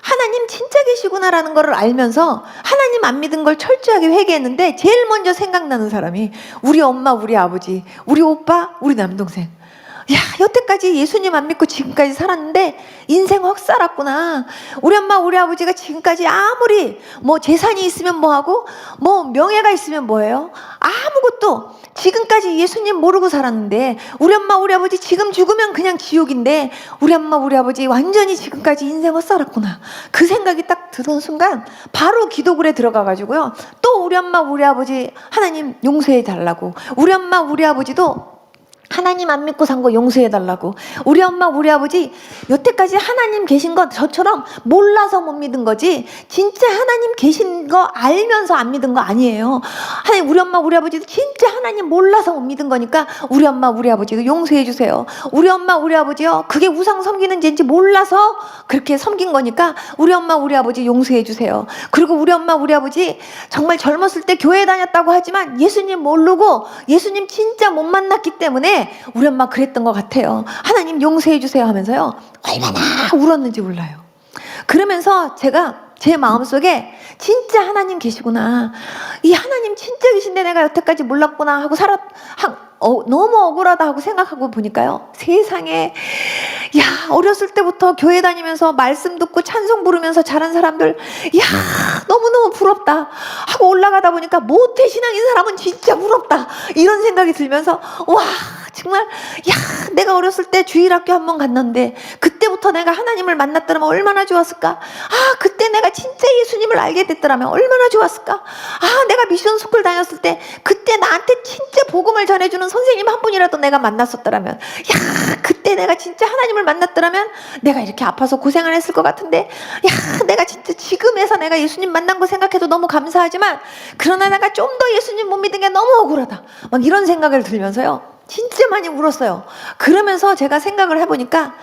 하나님 진짜 계시구나라는 걸 알면서 하나님 안 믿은 걸 철저하게 회개했는데, 제일 먼저 생각나는 사람이 우리 엄마, 우리 아버지, 우리 오빠, 우리 남동생. 야, 여태까지 예수님 안 믿고 지금까지 살았는데 인생 헛 살았구나. 우리 엄마, 우리 아버지가 지금까지 아무리 뭐 재산이 있으면 뭐하고 뭐 명예가 있으면 뭐예요? 아무것도 지금까지 예수님 모르고 살았는데, 우리 엄마, 우리 아버지 지금 죽으면 그냥 지옥인데 우리 엄마, 우리 아버지 완전히 지금까지 인생 헛 살았구나. 그 생각이 딱 드는 순간 바로 기도굴에 들어가가지고요, 또 우리 엄마, 우리 아버지 하나님 용서해 달라고, 우리 엄마, 우리 아버지도 하나님 안 믿고 산 거 용서해달라고, 우리 엄마, 우리 아버지 여태까지 하나님 계신 거 저처럼 몰라서 못 믿은 거지, 진짜 하나님 계신 거 알면서 안 믿은 거 아니에요. 하나님, 우리 엄마, 우리 아버지도 진짜 하나님 몰라서 못 믿은 거니까 우리 엄마, 우리 아버지도 용서해 주세요. 우리 엄마, 우리 아버지요, 그게 우상 섬기는 죄인지 몰라서 그렇게 섬긴 거니까 우리 엄마, 우리 아버지 용서해 주세요. 그리고 우리 엄마, 우리 아버지 정말 젊었을 때 교회 다녔다고 하지만 예수님 모르고 예수님 진짜 못 만났기 때문에 우리 엄마 그랬던 것 같아요. 하나님 용서해 주세요 하면서요 얼마나 울었는지 몰라요. 그러면서 제가 제 마음속에 진짜 하나님 계시구나, 이 하나님 진짜 계신데 내가 여태까지 몰랐구나 하고 너무 억울하다 하고 생각하고 보니까요, 세상에, 야, 어렸을 때부터 교회 다니면서 말씀 듣고 찬송 부르면서 자란 사람들, 야, 너무너무 부럽다 하고 올라가다 보니까 모태신앙인 사람은 진짜 부럽다, 이런 생각이 들면서, 와, 정말, 야, 내가 어렸을 때 주일학교 한번 갔는데 그때부터 내가 하나님을 만났더라면 얼마나 좋았을까. 아, 그때 내가 진짜 예수님을 알게 됐더라면 얼마나 좋았을까. 아, 내가 미션 스쿨 다녔을 때 그때 나한테 진짜 복음을 전해주는 선생님 한 분이라도 내가 만났었더라면, 야, 그때 내가 진짜 하나님을 만났더라면 내가 이렇게 아파서 고생을 했을 것 같은데, 야, 내가 진짜 지금에서 내가 예수님 만난 거 생각해도 너무 감사하지만 그러나 내가 좀 더 예수님 못 믿은 게 너무 억울하다, 막 이런 생각을 들면서요, 진짜 많이 울었어요. 그러면서 제가 생각을 해보니까,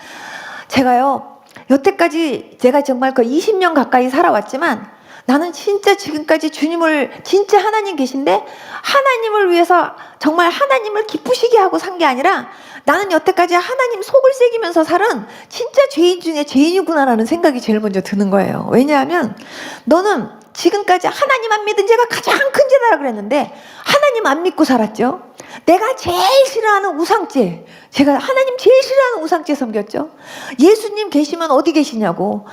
제가요, 여태까지 제가 정말 그 20년 가까이 살아왔지만 나는 진짜 지금까지 주님을, 진짜 하나님 계신데 하나님을 위해서 정말 하나님을 기쁘시게 하고 산 게 아니라, 나는 여태까지 하나님 속을 새기면서 살은 진짜 죄인 중에 죄인이구나라는 생각이 제일 먼저 드는 거예요. 왜냐하면 너는 지금까지 하나님 안 믿은 죄가 가장 큰 죄다 그랬는데 하나님 안 믿고 살았죠. 내가 제일 싫어하는 우상죄, 제가 하나님 제일 싫어하는 우상죄 섬겼죠. 예수님 계시면 어디 계시냐고,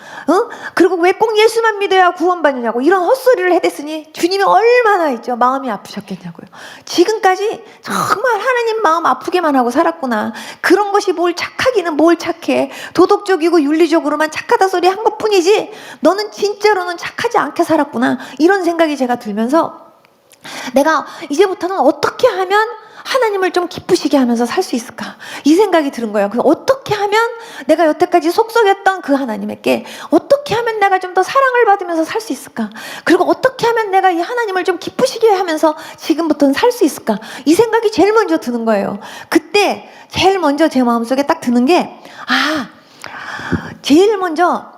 그리고 왜 꼭 예수만 믿어야 구원받느냐고 이런 헛소리를 해댔으니 주님이 얼마나 있죠, 마음이 아프셨겠냐고요. 지금까지 정말 하나님 마음 아프게만 하고 살았구나. 그런 것이 뭘 착하기는 뭘 착해, 도덕적이고 윤리적으로만 착하다 소리 한 것뿐이지 너는 진짜로는 착하지 않게 살았구나, 이런 생각이 제가 들면서 내가 이제부터는 어떻게 하면 하나님을 좀 기쁘시게 하면서 살 수 있을까, 이 생각이 드는 거예요. 그래서 어떻게 하면 내가 여태까지 속썩였던 그 하나님에게 어떻게 하면 내가 좀 더 사랑을 받으면서 살 수 있을까, 그리고 어떻게 하면 내가 이 하나님을 좀 기쁘시게 하면서 지금부터는 살 수 있을까, 이 생각이 제일 먼저 드는 거예요. 그때 제일 먼저 제 마음속에 딱 드는 게, 제일 먼저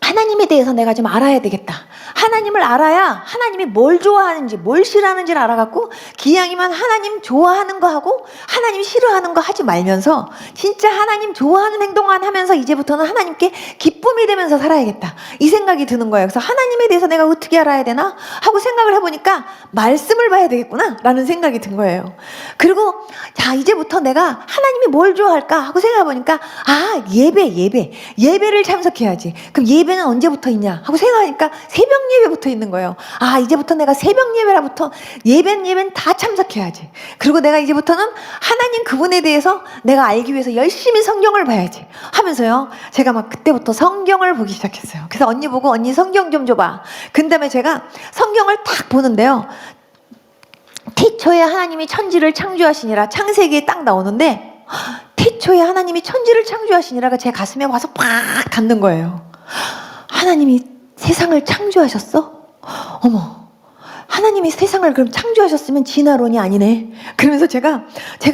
하나님에 대해서 내가 좀 알아야 되겠다. 하나님을 알아야 하나님이 뭘 좋아하는지 뭘 싫어하는지를 알아갖고 기왕이면 하나님 좋아하는 거 하고 하나님 싫어하는 거 하지 말면서 진짜 하나님 좋아하는 행동만 하면서 이제부터는 하나님께 기쁨이 되면서 살아야겠다, 이 생각이 드는 거예요. 그래서 하나님에 대해서 내가 어떻게 알아야 되나 하고 생각을 해보니까 말씀을 봐야 되겠구나 라는 생각이 든 거예요. 그리고 자, 이제부터 내가 하나님이 뭘 좋아할까 하고 생각해보니까, 예배를 참석해야지. 그럼 예배는 언제부터 있냐 하고 생각하니까 새벽 예배부터 있는 거예요. 이제부터 내가 새벽 예배라부터 예배는 다 참석해야지. 그리고 내가 이제부터는 하나님 그분에 대해서 내가 알기 위해서 열심히 성경을 봐야지 하면서요, 제가 막 그때부터 성경을 보기 시작했어요. 그래서 언니 보고, 언니 성경 좀 줘봐. 그 다음에 제가 성경을 딱 보는데요, 태초에 하나님이 천지를 창조하시니라, 창세기에 딱 나오는데 태초에 하나님이 천지를 창조하시니라가 제 가슴에 와서 팍 닿는 거예요. 하나님이 세상을 창조하셨어? 어머, 하나님이 세상을 그럼 창조하셨으면 진화론이 아니네. 그러면서 제가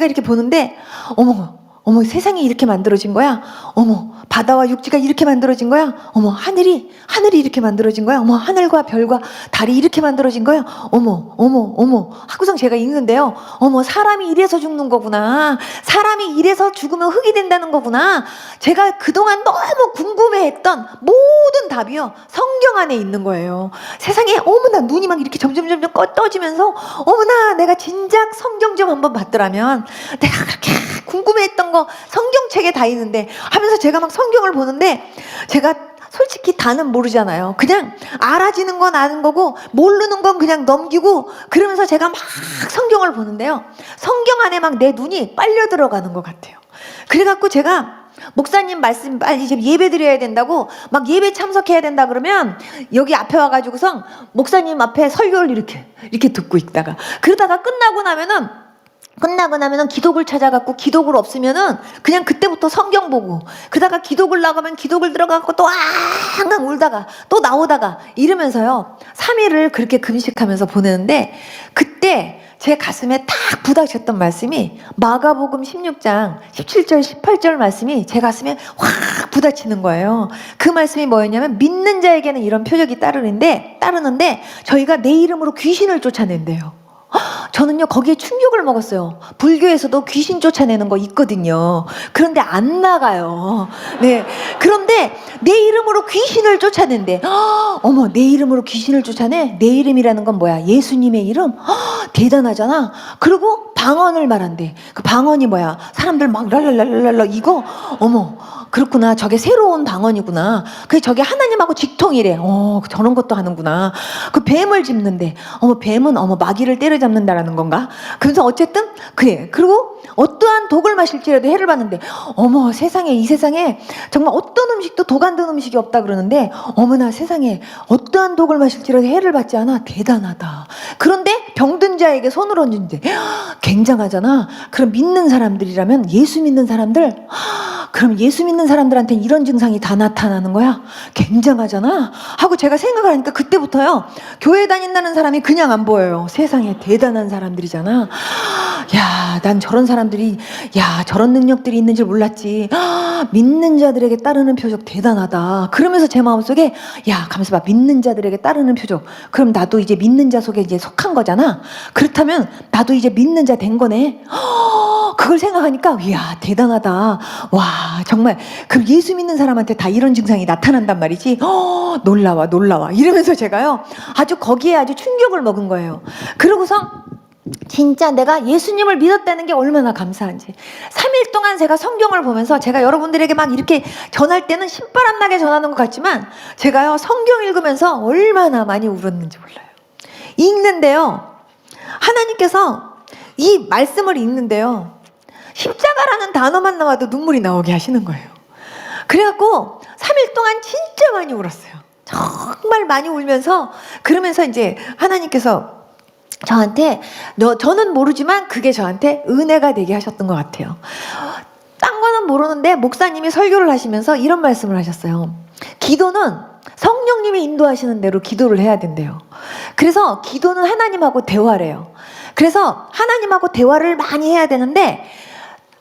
이렇게 보는데, 어머, 세상이 이렇게 만들어진 거야? 어머, 바다와 육지가 이렇게 만들어진 거야? 어머, 하늘이 이렇게 만들어진 거야? 어머, 하늘과 별과 달이 이렇게 만들어진 거야? 어머 하고선 제가 읽는데요, 어머, 사람이 이래서 죽는 거구나, 사람이 이래서 죽으면 흙이 된다는 거구나. 제가 그동안 너무 궁금해했던 모든 답이요, 성경 안에 있는 거예요. 세상에, 어머나, 눈이 막 이렇게 점점 떠지면서, 어머나, 내가 진작 성경 좀 한번 봤더라면, 내가 그렇게 궁금해했던 거 성경책에 다 있는데 하면서 제가 막 성경을 보는데, 제가 솔직히 다는 모르잖아요. 그냥 알아지는 건 아는 거고 모르는 건 그냥 넘기고, 그러면서 제가 막 성경을 보는데요, 성경 안에 막 내 눈이 빨려 들어가는 것 같아요. 그래갖고 제가 목사님 말씀 빨리 이제 예배 드려야 된다고 막 예배 참석해야 된다 그러면 여기 앞에 와가지고서 목사님 앞에 설교를 이렇게 듣고 있다가, 그러다가 끝나고 나면은 기독을 찾아갖고, 기독을 없으면은 그냥 그때부터 성경 보고, 그러다가 기독을 나가면 기독을 들어가고 또 앙앙 울다가 또 나오다가 이러면서요 3일을 그렇게 금식하면서 보내는데, 그때 제 가슴에 딱 부닥쳤던 말씀이 마가복음 16장 17절 18절 말씀이 제 가슴에 확 부닥치는 거예요. 그 말씀이 뭐였냐면, 믿는 자에게는 이런 표적이 따르는데 저희가 내 이름으로 귀신을 쫓아낸대요. 저는요 거기에 충격을 먹었어요. 불교에서도 귀신 쫓아내는 거 있거든요. 그런데 안 나가요. 네. 그런데 내 이름으로 귀신을 쫓아낸대. 어머, 내 이름으로 귀신을 쫓아내? 내 이름이라는 건 뭐야? 예수님의 이름? 대단하잖아. 그리고 방언을 말한대. 그 방언이 뭐야? 사람들 막 랄랄랄랄라 이거? 어머, 그렇구나. 저게 새로운 방언이구나. 그게 저게 하나님하고 직통이래. 저런 것도 하는구나. 그 뱀을 짚는데, 어머, 뱀은 어머 마귀를 때려잡는다라는 건가? 그래서 어쨌든 그래. 그리고 어떠한 독을 마실지라도 해를 받는데, 어머, 세상에, 이 세상에 정말 어떤 음식도 독 안 든 음식이 없다 그러는데, 어머나 세상에 어떠한 독을 마실지라도 해를 받지 않아? 대단하다. 그런데 병든 자에게 손을 얹는데 굉장하잖아. 그럼 믿는 사람들이라면, 예수 믿는 사람들, 그럼 예수 믿는 사람들한테는 이런 증상이 다 나타나는 거야? 굉장하잖아 하고 제가 생각을 하니까 그때부터요 교회 다닌다는 사람이 그냥 안 보여요. 세상에 대단한 사람들이잖아. 야, 난 저런 사람들이, 야, 저런 능력들이 있는 줄 몰랐지. 믿는 자들에게 따르는 표적 대단하다. 그러면서 제 마음속에, 야, 가만있어 봐. 믿는 자들에게 따르는 표적. 그럼 나도 이제 믿는 자 속에 이제 속한 거잖아. 그렇다면 나도 이제 믿는 자 된 거네. 그걸 생각하니까, 이야, 대단하다. 와, 정말. 그럼 예수 믿는 사람한테 다 이런 증상이 나타난단 말이지. 놀라워, 놀라워. 이러면서 제가요, 아주 거기에 아주 충격을 먹은 거예요. 그러고서, 진짜 내가 예수님을 믿었다는 게 얼마나 감사한지. 3일 동안 제가 성경을 보면서 제가 여러분들에게 막 이렇게 전할 때는 신바람 나게 전하는 것 같지만 제가요 성경 읽으면서 얼마나 많이 울었는지 몰라요. 읽는데요, 하나님께서 이 말씀을 읽는데요, 십자가라는 단어만 나와도 눈물이 나오게 하시는 거예요. 그래갖고 3일 동안 진짜 많이 울었어요. 정말 많이 울면서, 그러면서 이제 하나님께서 저한테, 저는 모르지만 그게 저한테 은혜가 되게 하셨던 것 같아요. 딴 거는 모르는데 목사님이 설교를 하시면서 이런 말씀을 하셨어요. 기도는 성령님이 인도하시는 대로 기도를 해야 된대요. 그래서 기도는 하나님하고 대화래요. 그래서 하나님하고 대화를 많이 해야 되는데,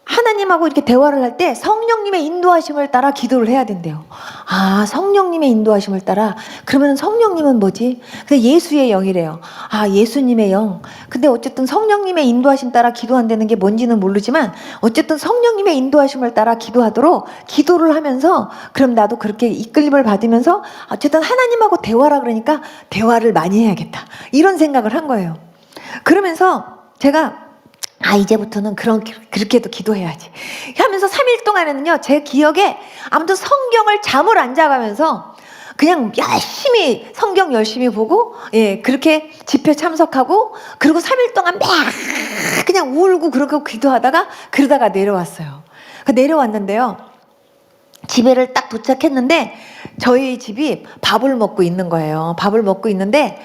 하나님하고 이렇게 대화를 할 때 성령님의 인도하심을 따라 기도를 해야 된대요. 아, 성령님의 인도하심을 따라. 그러면 성령님은 뭐지? 근데 예수의 영이래요. 아, 예수님의 영. 근데 어쨌든 성령님의 인도하심 따라 기도한다는 게 뭔지는 모르지만 어쨌든 성령님의 인도하심을 따라 기도하도록 기도를 하면서, 그럼 나도 그렇게 이끌림을 받으면서 어쨌든 하나님하고 대화라 그러니까 대화를 많이 해야겠다. 이런 생각을 한 거예요. 그러면서 제가 이제부터는 그렇게도 기도해야지 하면서 3일 동안에는요, 제 기억에 아무튼 성경을 잠을 안 자가면서 그냥 열심히 성경 열심히 보고, 예, 그렇게 집회 참석하고, 그리고 3일 동안 막 그냥 울고 그러고 기도하다가 그러다가 내려왔어요. 내려왔는데요, 집에를 딱 도착했는데 저희 집이 밥을 먹고 있는 거예요. 밥을 먹고 있는데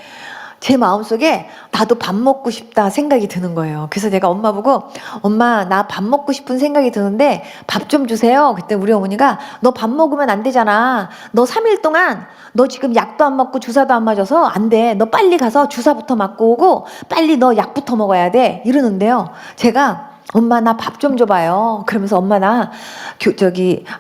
제 마음속에 나도 밥 먹고 싶다 생각이 드는 거예요. 그래서 제가 엄마 보고, 엄마, 나 밥 먹고 싶은 생각이 드는데 밥 좀 주세요. 그때 우리 어머니가, 너 밥 먹으면 안 되잖아. 너 3일 동안 너 지금 약도 안 맞고 주사도 안 맞아서 안 돼. 너 빨리 가서 주사부터 맞고 오고 빨리 너 약부터 먹어야 돼. 이러는데요, 제가, 엄마 나 밥 좀 줘봐요. 그러면서 엄마 나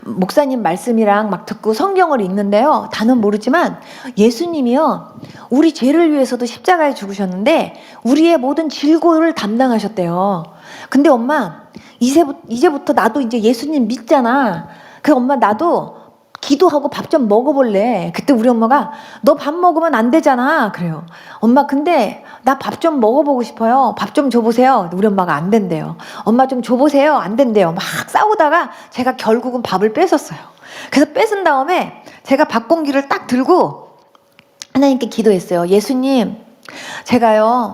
목사님 말씀이랑 막 듣고 성경을 읽는데요, 다는 모르지만 예수님이요 우리 죄를 위해서도 십자가에 죽으셨는데 우리의 모든 질고를 담당하셨대요. 근데 엄마 이제부터 나도 이제 예수님 믿잖아. 그래서 엄마 나도 기도하고 밥 좀 먹어볼래. 그때 우리 엄마가, 너 밥 먹으면 안 되잖아. 그래요. 엄마 근데 나 밥 좀 먹어보고 싶어요. 밥 좀 줘보세요. 우리 엄마가 안 된대요. 엄마 좀 줘보세요. 안 된대요. 막 싸우다가 제가 결국은 밥을 뺏었어요. 그래서 뺏은 다음에 제가 밥 공기를 딱 들고 하나님께 기도했어요. 예수님, 제가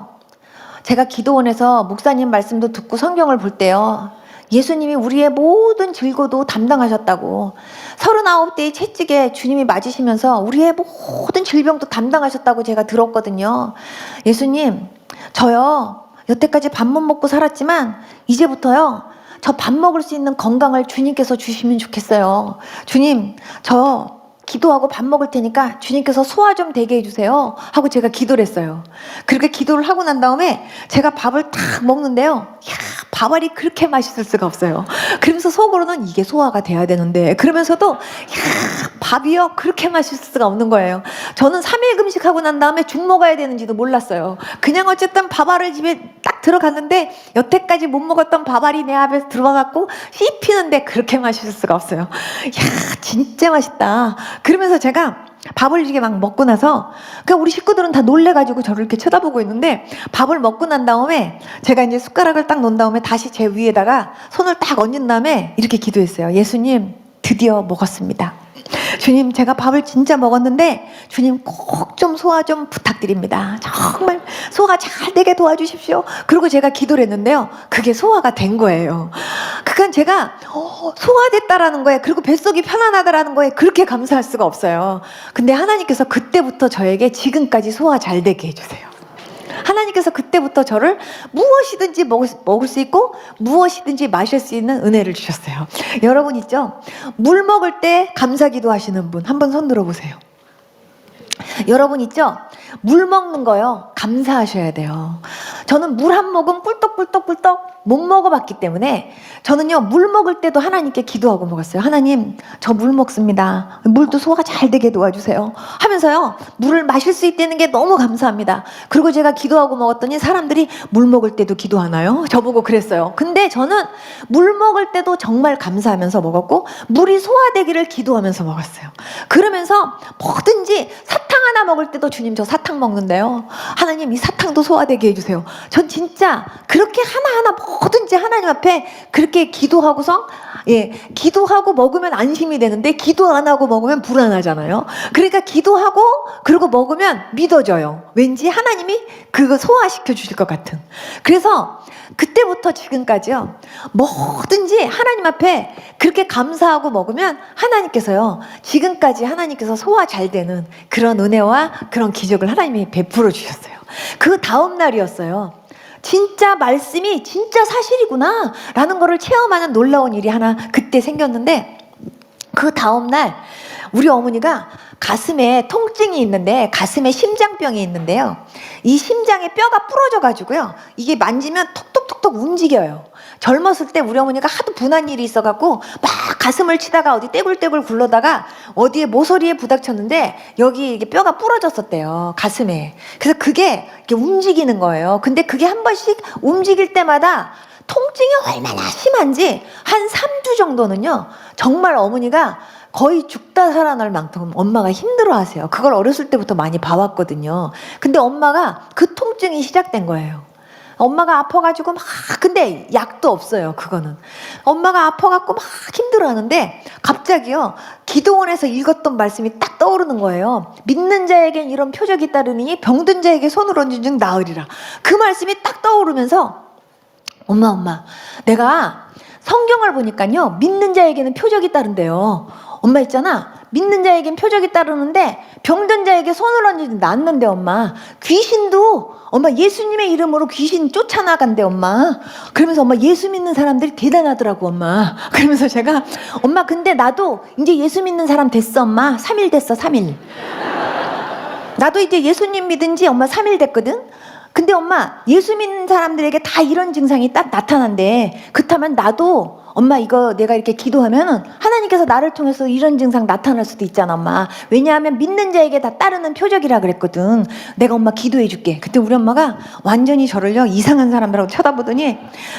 기도원에서 목사님 말씀도 듣고 성경을 볼 때요, 예수님이 우리의 모든 질고도 담당하셨다고, 39대의 채찍에 주님이 맞으시면서 우리의 모든 질병도 담당하셨다고 제가 들었거든요. 예수님, 저요 여태까지 밥 못 먹고 살았지만 이제부터요 저 밥 먹을 수 있는 건강을 주님께서 주시면 좋겠어요. 주님, 저 기도하고 밥 먹을 테니까 주님께서 소화 좀 되게 해주세요 하고 제가 기도를 했어요. 그렇게 기도를 하고 난 다음에 제가 밥을 딱 먹는데요, 밥알이 그렇게 맛있을 수가 없어요. 그러면서 속으로는 이게 소화가 돼야 되는데, 그러면서도 밥이요 그렇게 맛있을 수가 없는 거예요. 저는 3일 금식하고 난 다음에 죽 먹어야 되는지도 몰랐어요. 그냥 어쨌든 밥알을 집에 딱 들어갔는데 여태까지 못 먹었던 밥알이 내 앞에 들어와갖고 씹히는데 그렇게 맛있을 수가 없어요. 야, 진짜 맛있다. 그러면서 제가 밥을 이렇게 막 먹고 나서 그냥 우리 식구들은 다 놀래가지고 저를 이렇게 쳐다보고 있는데, 밥을 먹고 난 다음에 제가 이제 숟가락을 딱 놓은 다음에 다시 제 위에다가 손을 딱 얹은 다음에 이렇게 기도했어요. 예수님, 드디어 먹었습니다. 주님, 제가 밥을 진짜 먹었는데 주님 꼭 좀 소화 좀 부탁드립니다. 정말 소화 잘 되게 도와주십시오. 그리고 제가 기도를 했는데요, 그게 소화가 된 거예요. 그건 제가 소화됐다라는 거에, 그리고 뱃속이 편안하다라는 거에 그렇게 감사할 수가 없어요. 근데 하나님께서 그때부터 저에게 지금까지 소화 잘 되게 해주세요. 하나님께서 그때부터 저를 무엇이든지 먹을 수 있고 무엇이든지 마실 수 있는 은혜를 주셨어요. 여러분 있죠? 물 먹을 때 감사기도 하시는 분 한번 손 들어보세요. 여러분 있죠? 물 먹는 거요, 감사하셔야 돼요. 저는 물 한 모금 꿀떡꿀떡꿀떡 못 먹어봤기 때문에 저는요, 물 먹을 때도 하나님께 기도하고 먹었어요. 하나님, 저 물 먹습니다. 물도 소화가 잘 되게 도와주세요 하면서요, 물을 마실 수 있다는 게 너무 감사합니다. 그리고 제가 기도하고 먹었더니 사람들이 물 먹을 때도 기도하나요? 저보고 그랬어요. 근데 저는 물 먹을 때도 정말 감사하면서 먹었고 물이 소화되기를 기도하면서 먹었어요. 그러면서 뭐든지 사탕 하나 먹을 때도 주님, 저 사탕 먹는데요, 하나님 이 사탕도 소화되게 해주세요. 전 진짜 그렇게 하나하나 뭐든지 하나님 앞에 그렇게 기도하고서, 기도하고 먹으면 안심이 되는데 기도 안 하고 먹으면 불안하잖아요. 그러니까 기도하고 그리고 먹으면 믿어져요. 왠지 하나님이 그거 소화시켜 주실 것 같은. 그래서 그때부터 지금까지요, 뭐든지 하나님 앞에 그렇게 감사하고 먹으면 하나님께서요, 지금까지 하나님께서 소화 잘 되는 그런 은혜와 그런 기적을 하나님이 베풀어 주셨어요. 그 다음 날이었어요. 진짜 말씀이 진짜 사실이구나 라는 거를 체험하는 놀라운 일이 하나 그때 생겼는데, 그 다음날 우리 어머니가 가슴에 통증이 있는데, 가슴에 심장병이 있는데요, 이 심장에 뼈가 부러져 가지고요, 이게 만지면 톡톡톡톡 움직여요. 젊었을 때 우리 어머니가 하도 분한 일이 있어갖고 막 가슴을 치다가 어디 떼굴떼굴 굴러다가 어디에 모서리에 부닥쳤는데 여기 이게 뼈가 부러졌었대요, 가슴에. 그래서 그게 이렇게 움직이는 거예요. 근데 그게 한 번씩 움직일 때마다 통증이 얼마나 심한지 한 3주 정도는요, 정말 어머니가 거의 죽다 살아날 만큼 엄마가 힘들어하세요. 그걸 어렸을 때부터 많이 봐왔거든요. 근데 엄마가 그 통증이 시작된 거예요. 엄마가 아파가지고 막, 근데 약도 없어요, 그거는. 엄마가 아파갖고 막 힘들어하는데 갑자기요, 기도원에서 읽었던 말씀이 딱 떠오르는 거예요. 믿는 자에겐 이런 표적이 따르니 병든 자에게 손을 얹은 즉 나으리라. 그 말씀이 딱 떠오르면서 엄마, 내가 성경을 보니까요, 믿는 자에게는 표적이 따른대요. 엄마 있잖아, 믿는 자에겐 표적이 따르는데 병든 자에게 손을 얹는지 낫는데 엄마. 귀신도 엄마 예수님의 이름으로 귀신 쫓아나간대 엄마. 그러면서 엄마 예수 믿는 사람들이 대단하더라고 엄마. 그러면서 제가 엄마 근데 나도 이제 예수 믿는 사람 됐어 엄마. 3일 됐어 3일. 나도 이제 예수님 믿은 지 엄마 3일 됐거든. 근데 엄마 예수 믿는 사람들에게 다 이런 증상이 딱 나타난대. 그렇다면 나도 엄마 이거 내가 이렇게 기도하면 하나님께서 나를 통해서 이런 증상 나타날 수도 있잖아 엄마. 왜냐하면 믿는 자에게 다 따르는 표적이라 그랬거든. 내가 엄마 기도해 줄게. 그때 우리 엄마가 완전히 저를요 이상한 사람이라고 쳐다보더니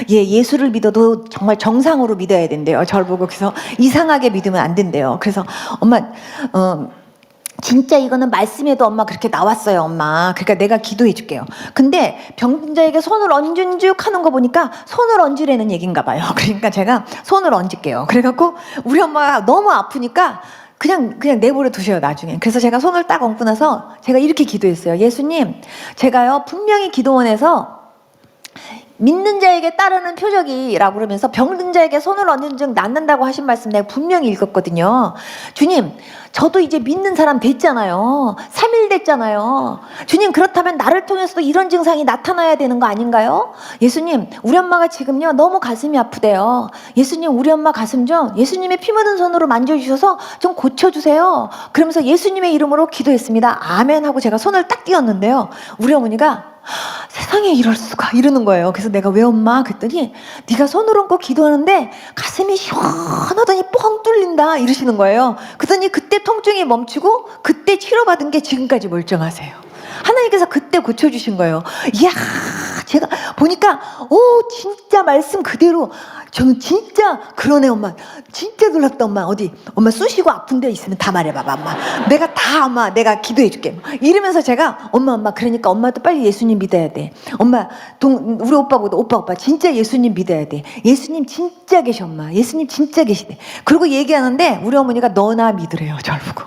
예수를 믿어도 정말 정상으로 믿어야 된대요. 저를 보고. 그래서 이상하게 믿으면 안 된대요. 그래서 엄마 진짜 이거는 말씀에도 엄마 그렇게 나왔어요 엄마. 그러니까 내가 기도해 줄게요. 근데 병든 자에게 손을 얹은 쭉 하는 거 보니까 손을 얹으라는 얘기인가 봐요. 그러니까 제가 손을 얹을게요. 그래갖고 우리 엄마가 너무 아프니까 그냥 내버려 두셔요 나중에. 그래서 제가 손을 딱 얹고 나서 제가 이렇게 기도했어요. 예수님, 제가요 분명히 기도원에서 믿는 자에게 따르는 표적이라고 그러면서 병든 자에게 손을 얹은 즉 낫는다고 하신 말씀 내가 분명히 읽었거든요. 주님, 저도 이제 믿는 사람 됐잖아요. 3일 됐잖아요. 주님, 그렇다면 나를 통해서도 이런 증상이 나타나야 되는 거 아닌가요? 예수님, 우리 엄마가 지금요 너무 가슴이 아프대요. 예수님, 우리 엄마 가슴 좀 예수님의 피 묻은 손으로 만져주셔서 좀 고쳐주세요. 그러면서 예수님의 이름으로 기도했습니다. 아멘 하고 제가 손을 딱 띄었는데요, 우리 어머니가 세상에 이럴 수가 이러는 거예요. 그래서 내가 왜 엄마? 그랬더니 네가 손을 얹고 기도하는데 가슴이 시원하더니 뻥 뚫린다 이러시는 거예요. 그랬더니 그때 통증이 멈추고 그때 치료받은 게 지금까지 멀쩡하세요. 하나님께서 그때 고쳐주신 거예요. 이야, 제가 보니까 진짜 말씀 그대로 저는 진짜 그러네 엄마. 진짜 놀랍다 엄마. 어디 엄마 쑤시고 아픈 데 있으면 다 말해봐봐 엄마. 내가 다 엄마 내가 기도해줄게. 이러면서 제가 엄마 그러니까 엄마도 빨리 예수님 믿어야 돼. 엄마 우리 오빠보다 오빠 진짜 예수님 믿어야 돼. 예수님 진짜 계셔 엄마. 예수님 진짜 계시대. 그리고 얘기하는데 우리 어머니가 너나 믿으래요 저를 보고.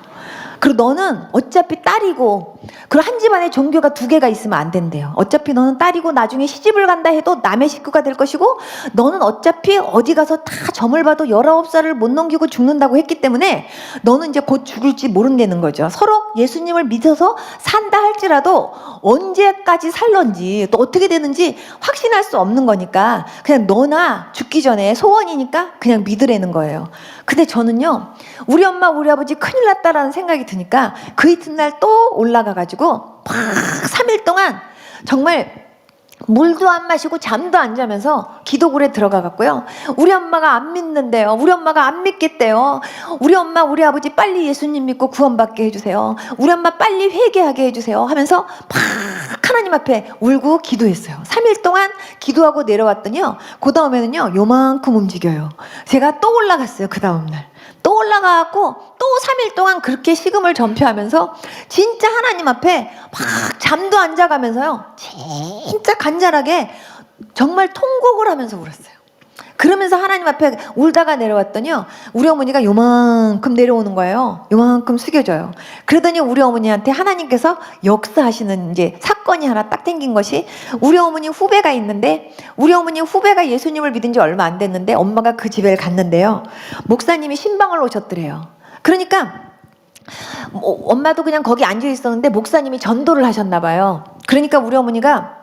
그리고 너는 어차피 딸이고 그리고 한 집안에 종교가 2개가 있으면 안 된대요. 어차피 너는 딸이고 나중에 시집을 간다 해도 남의 식구가 될 것이고 너는 어차피 어디 가서 다 점을 봐도 19살을 못 넘기고 죽는다고 했기 때문에 너는 이제 곧 죽을지 모른다는 거죠. 서로 예수님을 믿어서 산다 할지라도 언제까지 살런지 또 어떻게 되는지 확신할 수 없는 거니까 그냥 너나 죽기 전에 소원이니까 그냥 믿으라는 거예요. 근데 저는요 우리 엄마 우리 아버지 큰일 났다라는 생각이 드니까 그 이튿날 또 올라가가지고 막 3일 동안 정말 물도 안 마시고 잠도 안 자면서 기도굴에 들어가갔고요. 우리 엄마가 안 믿는데요. 우리 엄마가 안 믿겠대요. 우리 엄마 우리 아버지 빨리 예수님 믿고 구원받게 해주세요. 우리 엄마 빨리 회개하게 해주세요 하면서 막 하나님 앞에 울고 기도했어요. 3일 동안 기도하고 내려왔더니요 그 다음에는요 요만큼 움직여요. 제가 또 올라갔어요. 그 다음날 또 올라가갖고 또 3일 동안 그렇게 식음을 전폐하면서 진짜 하나님 앞에 막 잠도 안 자가면서요 진짜 간절하게 정말 통곡을 하면서 울었어요. 그러면서 하나님 앞에 울다가 내려왔더니요 우리 어머니가 요만큼 내려오는 거예요. 요만큼 숙여져요. 그러더니 우리 어머니한테 하나님께서 역사하시는 이제 사건이 하나 딱 생긴 것이 우리 어머니 후배가 있는데 우리 어머니 후배가 예수님을 믿은 지 얼마 안 됐는데 엄마가 그 집에 갔는데요 목사님이 신방을 오셨더래요. 그러니까 엄마도 그냥 거기 앉아 있었는데 목사님이 전도를 하셨나 봐요. 그러니까 우리 어머니가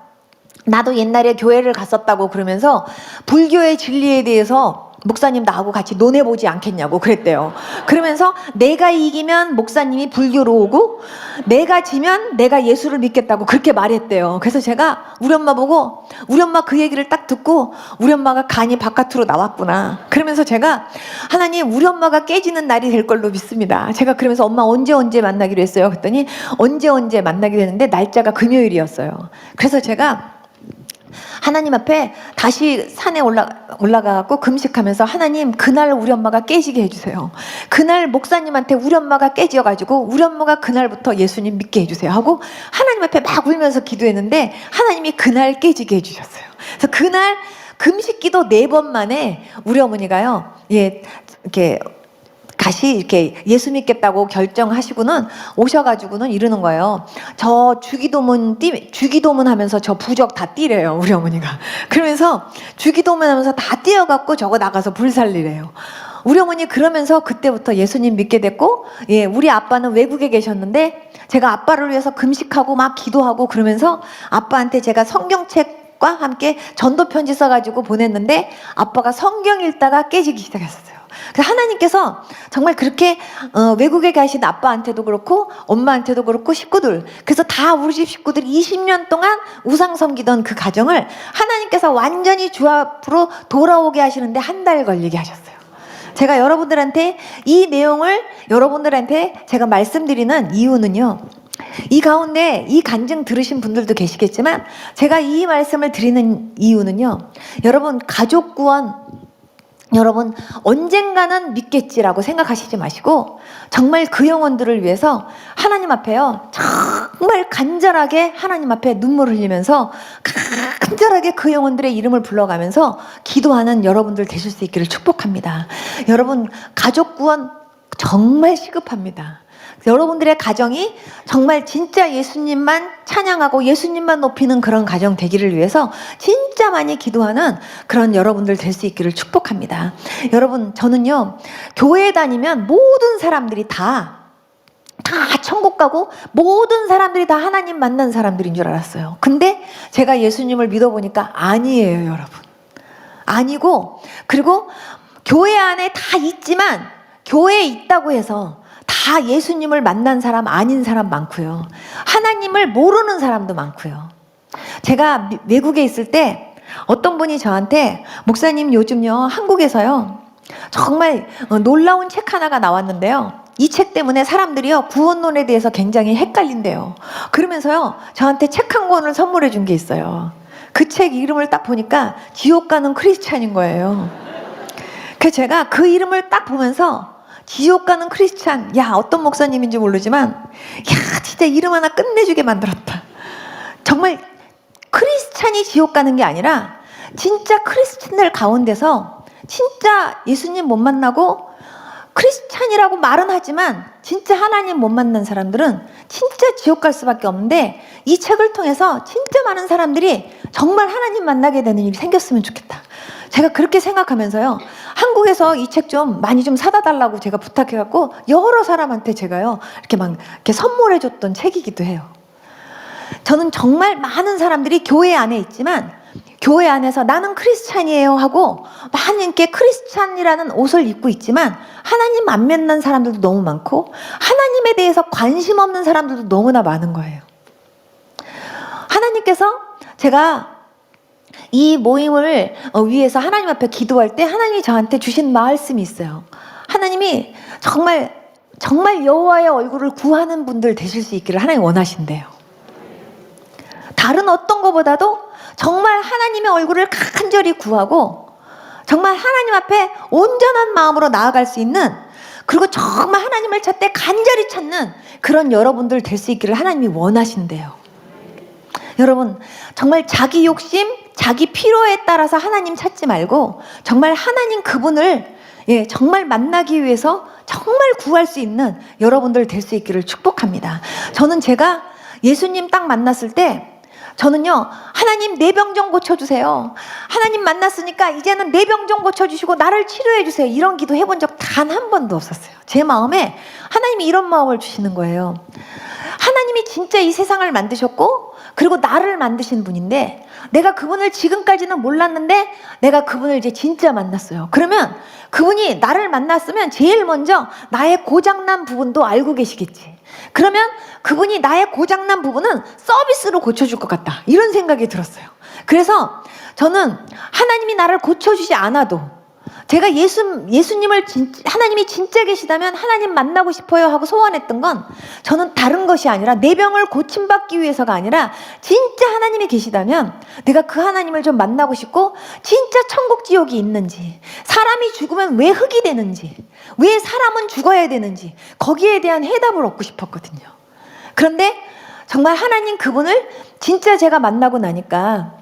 나도 옛날에 교회를 갔었다고 그러면서 불교의 진리에 대해서 목사님 나하고 같이 논해보지 않겠냐고 그랬대요. 그러면서 내가 이기면 목사님이 불교로 오고 내가 지면 내가 예수를 믿겠다고 그렇게 말했대요. 그래서 제가 우리 엄마 보고 우리 엄마 그 얘기를 딱 듣고 우리 엄마가 간이 바깥으로 나왔구나. 그러면서 제가 하나님 우리 엄마가 깨지는 날이 될 걸로 믿습니다. 제가 그러면서 엄마 언제 만나기로 했어요. 그랬더니 언제 만나기로 했는데 날짜가 금요일이었어요. 그래서 제가 하나님 앞에 다시 산에 올라가갖고 금식하면서 하나님 그날 우리 엄마가 깨지게 해주세요. 그날 목사님한테 우리 엄마가 깨져가지고 우리 엄마가 그날부터 예수님 믿게 해주세요 하고 하나님 앞에 막 울면서 기도했는데 하나님이 그날 깨지게 해주셨어요. 그래서 그날 금식기도 4번 만에 우리 어머니가요 이렇게 다시 이렇게 예수 믿겠다고 결정하시고는 오셔가지고는 이러는 거예요. 저 주기도문 하면서 저 부적 다 띠래요 우리 어머니가. 그러면서 주기도문 하면서 다 띄어갖고 저거 나가서 불 살리래요. 우리 어머니 그러면서 그때부터 예수님 믿게 됐고 우리 아빠는 외국에 계셨는데 제가 아빠를 위해서 금식하고 막 기도하고 그러면서 아빠한테 제가 성경책과 함께 전도 편지 써가지고 보냈는데 아빠가 성경 읽다가 깨지기 시작했어요. 그래서 하나님께서 정말 그렇게 외국에 계신 아빠한테도 그렇고 엄마한테도 그렇고 식구들 그래서 다 우리 집 식구들이 20년 동안 우상 섬기던 그 가정을 하나님께서 완전히 주 앞으로 돌아오게 하시는데 1달 걸리게 하셨어요. 제가 여러분들한테 이 내용을 여러분들한테 제가 말씀드리는 이유는요 이 가운데 이 간증 들으신 분들도 계시겠지만 제가 이 말씀을 드리는 이유는요 여러분 가족 구원 여러분 언젠가는 믿겠지라고 생각하시지 마시고 정말 그 영혼들을 위해서 하나님 앞에요 정말 간절하게 하나님 앞에 눈물을 흘리면서 간절하게 그 영혼들의 이름을 불러가면서 기도하는 여러분들 되실 수 있기를 축복합니다. 여러분 가족 구원 정말 시급합니다. 여러분들의 가정이 정말 진짜 예수님만 찬양하고 예수님만 높이는 그런 가정 되기를 위해서 진짜 많이 기도하는 그런 여러분들 될 수 있기를 축복합니다. 여러분 저는요 교회 다니면 모든 사람들이 다 천국 가고 모든 사람들이 다 하나님 만난 사람들인 줄 알았어요. 근데 제가 예수님을 믿어보니까 아니에요 여러분. 아니고 그리고 교회 안에 다 있지만 교회에 있다고 해서 다 예수님을 만난 사람 아닌 사람 많고요. 하나님을 모르는 사람도 많고요. 제가 외국에 있을 때 어떤 분이 저한테 목사님 요즘요 한국에서요 정말 놀라운 책 하나가 나왔는데요. 이 책 때문에 사람들이요 구원론에 대해서 굉장히 헷갈린대요. 그러면서요 저한테 책 한 권을 선물해 준 게 있어요. 그 책 이름을 딱 보니까 지옥 가는 크리스찬인 거예요. 그래서 제가 그 이름을 딱 보면서 지옥 가는 크리스찬, 야 어떤 목사님인지 모르지만 야 진짜 이름 하나 끝내주게 만들었다. 정말 크리스찬이 지옥 가는 게 아니라 진짜 크리스찬들 가운데서 진짜 예수님 못 만나고 크리스찬이라고 말은 하지만 진짜 하나님 못 만난 사람들은 진짜 지옥 갈 수밖에 없는데, 이 책을 통해서 진짜 많은 사람들이 정말 하나님 만나게 되는 일이 생겼으면 좋겠다. 제가 그렇게 생각하면서요 한국에서 이 책 좀 많이 좀 사다 달라고 제가 부탁해갖고 여러 사람한테 제가요 이렇게 막 이렇게 선물해 줬던 책이기도 해요. 저는 정말 많은 사람들이 교회 안에 있지만 교회 안에서 나는 크리스찬이에요 하고 많은 게 크리스찬이라는 옷을 입고 있지만 하나님 안 만난 사람들도 너무 많고 하나님에 대해서 관심 없는 사람들도 너무나 많은 거예요. 하나님께서, 제가 이 모임을 위해서 하나님 앞에 기도할 때 하나님이 저한테 주신 말씀이 있어요. 하나님이 정말 여호와의 얼굴을 구하는 분들 되실 수 있기를 하나님 원하신대요. 다른 어떤 것보다도 정말 하나님의 얼굴을 간절히 구하고 정말 하나님 앞에 온전한 마음으로 나아갈 수 있는, 그리고 정말 하나님을 찾되 간절히 찾는 그런 여러분들 될 수 있기를 하나님이 원하신대요. 여러분 정말 자기 욕심, 자기 필요에 따라서 하나님 찾지 말고 정말 하나님 그분을 정말 만나기 위해서 정말 구할 수 있는 여러분들 될 수 있기를 축복합니다. 저는 제가 예수님 딱 만났을 때 저는요 하나님 내 병 좀 고쳐주세요. 하나님 만났으니까 이제는 내 병 좀 고쳐주시고 나를 치료해 주세요. 이런 기도 해본 적 단 한 번도 없었어요. 제 마음에 하나님이 이런 마음을 주시는 거예요. 하나님이 진짜 이 세상을 만드셨고 그리고 나를 만드신 분인데 내가 그분을 지금까지는 몰랐는데 내가 그분을 이제 진짜 만났어요. 그러면 그분이 나를 만났으면 제일 먼저 나의 고장난 부분도 알고 계시겠지. 그러면 그분이 나의 고장난 부분은 서비스로 고쳐줄 것 같다, 이런 생각이 들었어요. 그래서 저는 하나님이 나를 고쳐주지 않아도 제가 예수님을 하나님이 진짜 계시다면 하나님 만나고 싶어요 하고 소원했던 건 저는 다른 것이 아니라 내 병을 고침받기 위해서가 아니라 진짜 하나님이 계시다면 내가 그 하나님을 좀 만나고 싶고 진짜 천국 지옥이 있는지, 사람이 죽으면 왜 흙이 되는지, 왜 사람은 죽어야 되는지 거기에 대한 해답을 얻고 싶었거든요. 그런데 정말 하나님 그분을 진짜 제가 만나고 나니까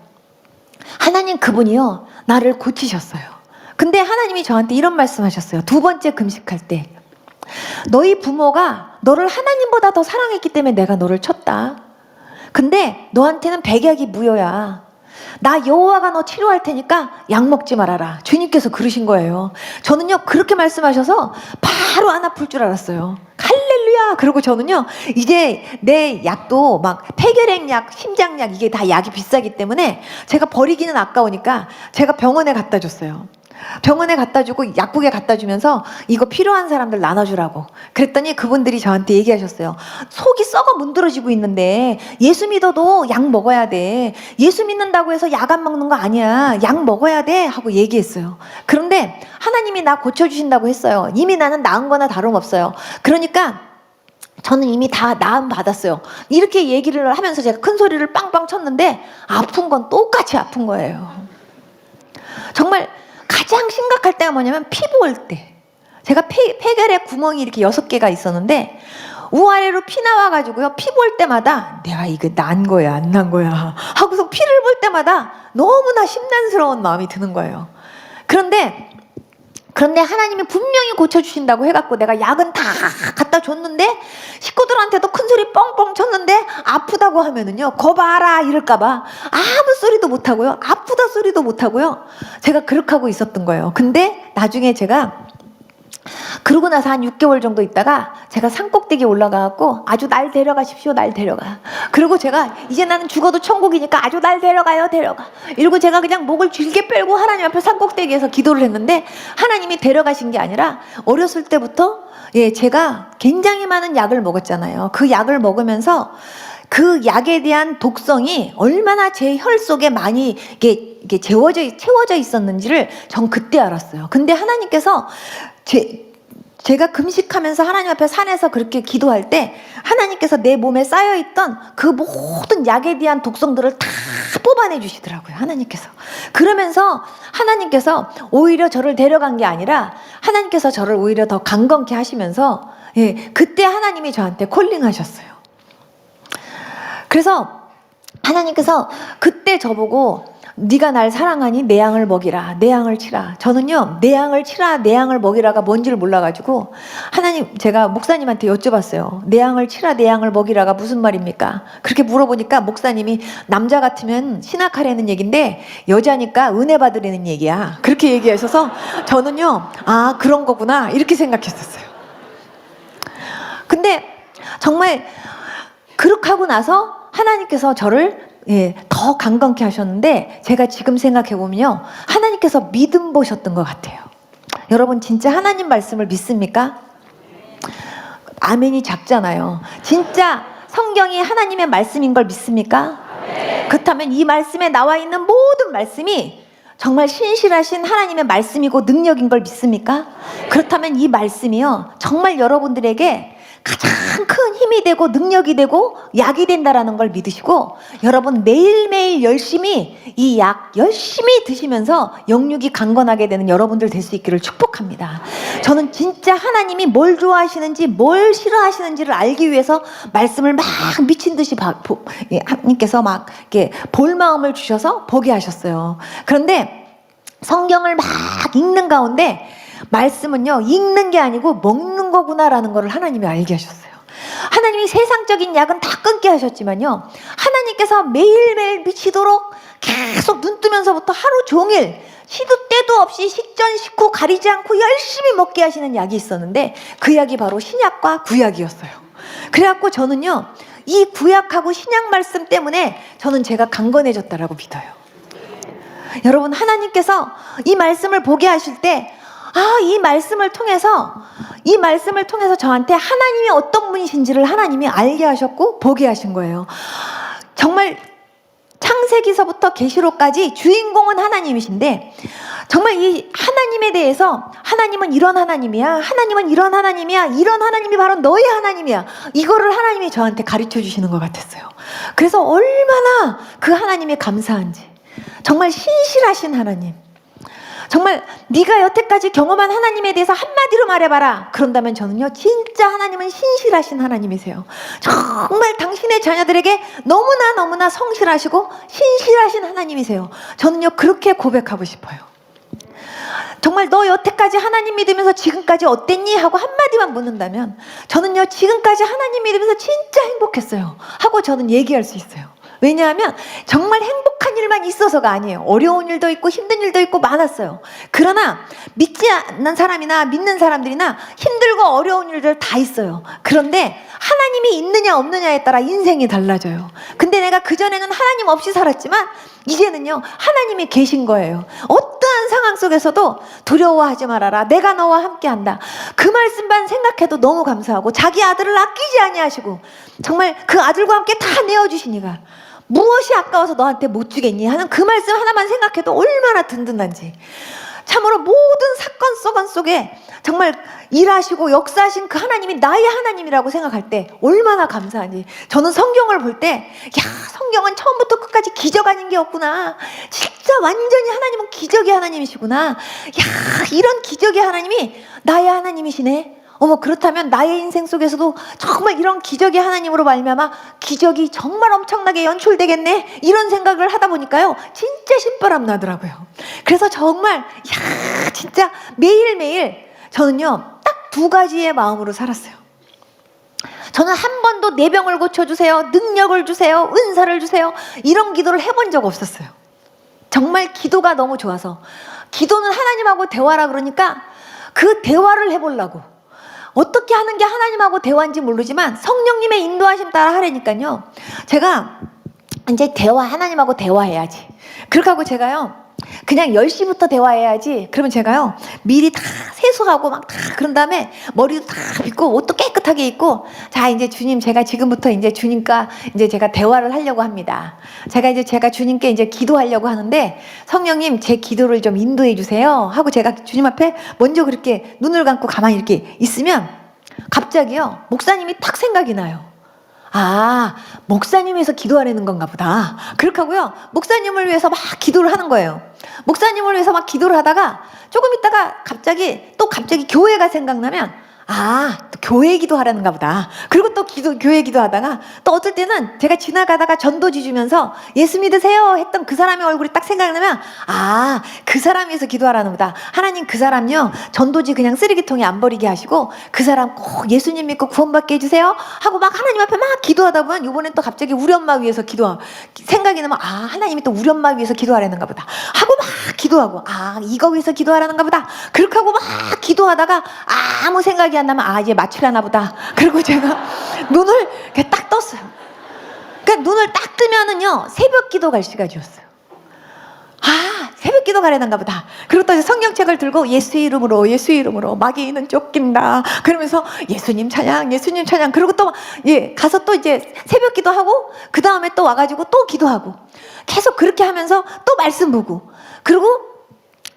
하나님 그분이요 나를 고치셨어요. 근데 하나님이 저한테 이런 말씀하셨어요. 두 번째 금식할 때, 너희 부모가 너를 하나님보다 더 사랑했기 때문에 내가 너를 쳤다. 근데 너한테는 백약이 무효야. 나 여호와가 너 치료할 테니까 약 먹지 말아라. 주님께서 그러신 거예요. 저는요 그렇게 말씀하셔서 바로 안 아플 줄 알았어요. 할렐루야. 그리고 저는요 이제 내 약도 막 폐결핵약, 심장약, 이게 다 약이 비싸기 때문에 제가 버리기는 아까우니까 제가 병원에 갖다 줬어요. 병원에 갖다 주고 약국에 갖다 주면서 이거 필요한 사람들 나눠주라고 그랬더니 그분들이 저한테 얘기하셨어요. 속이 썩어 문드러지고 있는데 예수 믿어도 약 먹어야 돼. 예수 믿는다고 해서 약 안 먹는 거 아니야. 약 먹어야 돼 하고 얘기했어요. 그런데 하나님이 나 고쳐주신다고 했어요. 이미 나는 나은 거나 다름없어요. 그러니까 저는 이미 다 나음 받았어요. 이렇게 얘기를 하면서 제가 큰 소리를 빵빵 쳤는데 아픈 건 똑같이 아픈 거예요. 정말 가장 심각할 때가 뭐냐면 피부 올 때. 제가 폐결핵 구멍이 이렇게 6개가 있었는데 우아래로 피 나와가지고요 피부 올 때마다 내가 이거 난 거야 안 난 거야 하고서 피를 볼 때마다 너무나 심란스러운 마음이 드는 거예요. 그런데 하나님이 분명히 고쳐주신다고 해갖고 내가 약은 다 갖다 줬는데 식구들한테도 큰 소리 뻥뻥 쳤는데 아프다고 하면은요 거 봐라 이럴까봐 아무 소리도 못하고요, 아프다 소리도 못하고요, 제가 그렇게 하고 있었던 거예요. 근데 나중에 제가 그러고 나서 한 6개월 정도 있다가 제가 산꼭대기에 올라가갖고 아주 날 데려가십시오, 날 데려가. 그리고 제가 이제 나는 죽어도 천국이니까 아주 날 데려가요, 데려가. 이러고 제가 그냥 목을 길게 빼고 하나님 앞에 산꼭대기에서 기도를 했는데 하나님이 데려가신 게 아니라 어렸을 때부터 제가 굉장히 많은 약을 먹었잖아요. 그 약을 먹으면서 그 약에 대한 독성이 얼마나 제 혈 속에 많이 이게 채워져 있었는지를 전 그때 알았어요. 근데 하나님께서 제가 금식하면서 하나님 앞에 산에서 그렇게 기도할 때 하나님께서 내 몸에 쌓여있던 그 모든 약에 대한 독성들을 다 뽑아내 주시더라고요. 하나님께서. 그러면서 하나님께서 오히려 저를 데려간 게 아니라 하나님께서 저를 오히려 더 강건케 하시면서 그때 하나님이 저한테 콜링하셨어요. 그래서 하나님께서 그때 저보고 네가 날 사랑하니 내 양을 먹이라, 내 양을 치라. 저는요, 내 양을 치라, 내 양을 먹이라가 뭔지를 몰라가지고 하나님, 제가 목사님한테 여쭤봤어요. 내 양을 치라, 내 양을 먹이라가 무슨 말입니까? 그렇게 물어보니까 목사님이 남자 같으면 신학하라는 얘기인데 여자니까 은혜 받으라는 얘기야. 그렇게 얘기하셔서 저는요, 아, 그런 거구나 이렇게 생각했었어요. 근데 정말 그렇게 하고 나서 하나님께서 저를 더 강건케 하셨는데 제가 지금 생각해보면요, 하나님께서 믿음 보셨던 것 같아요. 여러분 진짜 하나님 말씀을 믿습니까? 아멘이 작잖아요. 진짜 성경이 하나님의 말씀인 걸 믿습니까? 그렇다면 이 말씀에 나와 있는 모든 말씀이 정말 신실하신 하나님의 말씀이고 능력인 걸 믿습니까? 그렇다면 이 말씀이요, 정말 여러분들에게 가장 큰 힘이 되고 능력이 되고 약이 된다라는 걸 믿으시고, 여러분 매일매일 열심히 이 약 열심히 드시면서 영육이 강건하게 되는 여러분들 될 수 있기를 축복합니다. 저는 진짜 하나님이 뭘 좋아하시는지 뭘 싫어하시는지를 알기 위해서 말씀을 막 미친 듯이 하나님께서 막 이렇게 볼 마음을 주셔서 보게 하셨어요. 그런데 성경을 막 읽는 가운데 말씀은요, 읽는 게 아니고 먹는 거구나라는 것을 하나님이 알게 하셨어요. 하나님이 세상적인 약은 다 끊게 하셨지만요, 하나님께서 매일매일 미치도록 계속 눈 뜨면서부터 하루 종일 시도 때도 없이 식전 식후 가리지 않고 열심히 먹게 하시는 약이 있었는데 그 약이 바로 신약과 구약이었어요. 그래갖고 저는요, 이 구약하고 신약 말씀 때문에 저는 제가 강건해졌다라고 믿어요. 여러분, 하나님께서 이 말씀을 보게 하실 때, 아, 이 말씀을 통해서 저한테 하나님이 어떤 분이신지를 하나님이 알게 하셨고 보게 하신 거예요. 정말 창세기서부터 계시록까지 주인공은 하나님이신데, 정말 이 하나님에 대해서 하나님은 이런 하나님이야, 하나님은 이런 하나님이야, 이런 하나님이 바로 너의 하나님이야, 이거를 하나님이 저한테 가르쳐 주시는 것 같았어요. 그래서 얼마나 그 하나님이 감사한지. 정말 신실하신 하나님, 정말 네가 여태까지 경험한 하나님에 대해서 한마디로 말해봐라. 그런다면 저는요, 진짜 하나님은 신실하신 하나님이세요. 정말 당신의 자녀들에게 너무나 성실하시고 신실하신 하나님이세요. 저는요, 그렇게 고백하고 싶어요. 정말 너 여태까지 하나님 믿으면서 지금까지 어땠니? 하고 한마디만 묻는다면 저는요, 지금까지 하나님 믿으면서 진짜 행복했어요 하고 저는 얘기할 수 있어요. 왜냐하면 정말 행복한 일만 있어서가 아니에요. 어려운 일도 있고 힘든 일도 있고 많았어요. 그러나 믿지 않는 사람이나 믿는 사람들이나 힘들고 어려운 일들 다 있어요. 그런데 하나님이 있느냐 없느냐에 따라 인생이 달라져요. 근데 내가 그전에는 하나님 없이 살았지만 이제는요, 하나님이 계신 거예요. 어떠한 상황 속에서도 두려워하지 말아라, 내가 너와 함께한다. 그 말씀만 생각해도 너무 감사하고, 자기 아들을 아끼지 아니하시고 정말 그 아들과 함께 다 내어주시니까 무엇이 아까워서 너한테 못 주겠니 하는 그 말씀 하나만 생각해도 얼마나 든든한지. 참으로 모든 사건 속에 정말 일하시고 역사하신 그 하나님이 나의 하나님이라고 생각할 때 얼마나 감사한지. 저는 성경을 볼 때, 야, 성경은 처음부터 끝까지 기적 아닌 게 없구나, 진짜 완전히 하나님은 기적의 하나님이시구나, 야, 이런 기적의 하나님이 나의 하나님이시네. 어머, 그렇다면 나의 인생 속에서도 정말 이런 기적의 하나님으로 말미암아 기적이 정말 엄청나게 연출되겠네, 이런 생각을 하다 보니까요, 진짜 신바람 나더라고요. 그래서 정말 야, 진짜 매일매일 저는요, 딱 두 가지의 마음으로 살았어요. 저는 한 번도 내 병을 고쳐주세요, 능력을 주세요, 은사를 주세요, 이런 기도를 해본 적 없었어요. 정말 기도가 너무 좋아서. 기도는 하나님하고 대화라 그러니까 그 대화를 해보려고. 어떻게 하는 게 하나님하고 대화인지 모르지만 성령님의 인도하심 따라 하라니까요, 제가 이제 하나님하고 대화해야지. 그렇게 하고 제가요, 그냥 10시부터 대화해야지. 그러면 제가요, 미리 다 세수하고 막 다 그런 다음에 머리도 다 빗고 옷도 깨끗하게 입고, 자, 이제 주님, 제가 지금부터 이제 주님과 이제 제가 대화를 하려고 합니다. 제가 주님께 이제 기도하려고 하는데, 성령님, 제 기도를 좀 인도해 주세요. 하고 제가 주님 앞에 먼저 그렇게 눈을 감고 가만히 이렇게 있으면, 갑자기요, 목사님이 딱 생각이 나요. 아, 목사님 위해서 기도하려는 건가 보다. 그렇게 하고요, 목사님을 위해서 막 기도를 하는 거예요. 목사님을 위해서 막 기도를 하다가 조금 있다가 갑자기 교회가 생각나면, 아, 또 교회 기도하라는가 보다. 그리고 또 교회 기도하다가 또 어떨 때는 제가 지나가다가 전도지 주면서 예수 믿으세요 했던 그 사람의 얼굴이 딱 생각나면, 아, 그 사람 위해서 기도하라는 보다. 하나님, 그 사람요, 전도지 그냥 쓰레기통에 안 버리게 하시고 그 사람 꼭 예수님 믿고 구원받게 해주세요 하고 막 하나님 앞에 막 기도하다 보면, 이번엔 또 갑자기 우리 엄마 위해서 생각이 나면, 아, 하나님이 또 우리 엄마 위해서 기도하라는가 보다 하고 막 기도하고, 아, 이거 위해서 기도하라는가 보다. 그렇게 하고 막 기도하다가 아무 생각이 안 나면, 아, 이제 마취하나 보다. 그리고 제가 눈을 이렇게 딱 떴어요. 그러니까 눈을 딱 뜨면은요, 새벽 기도 갈 시간이었어요. 아, 새벽 기도 가려는가 보다. 그리고 또 성경책을 들고 예수 이름으로 마귀는 쫓긴다 그러면서 예수님 찬양, 예수님 찬양. 그리고 또 가서 또 이제 새벽 기도하고 그 다음에 또 와가지고 또 기도하고, 계속 그렇게 하면서 또 말씀 보고, 그리고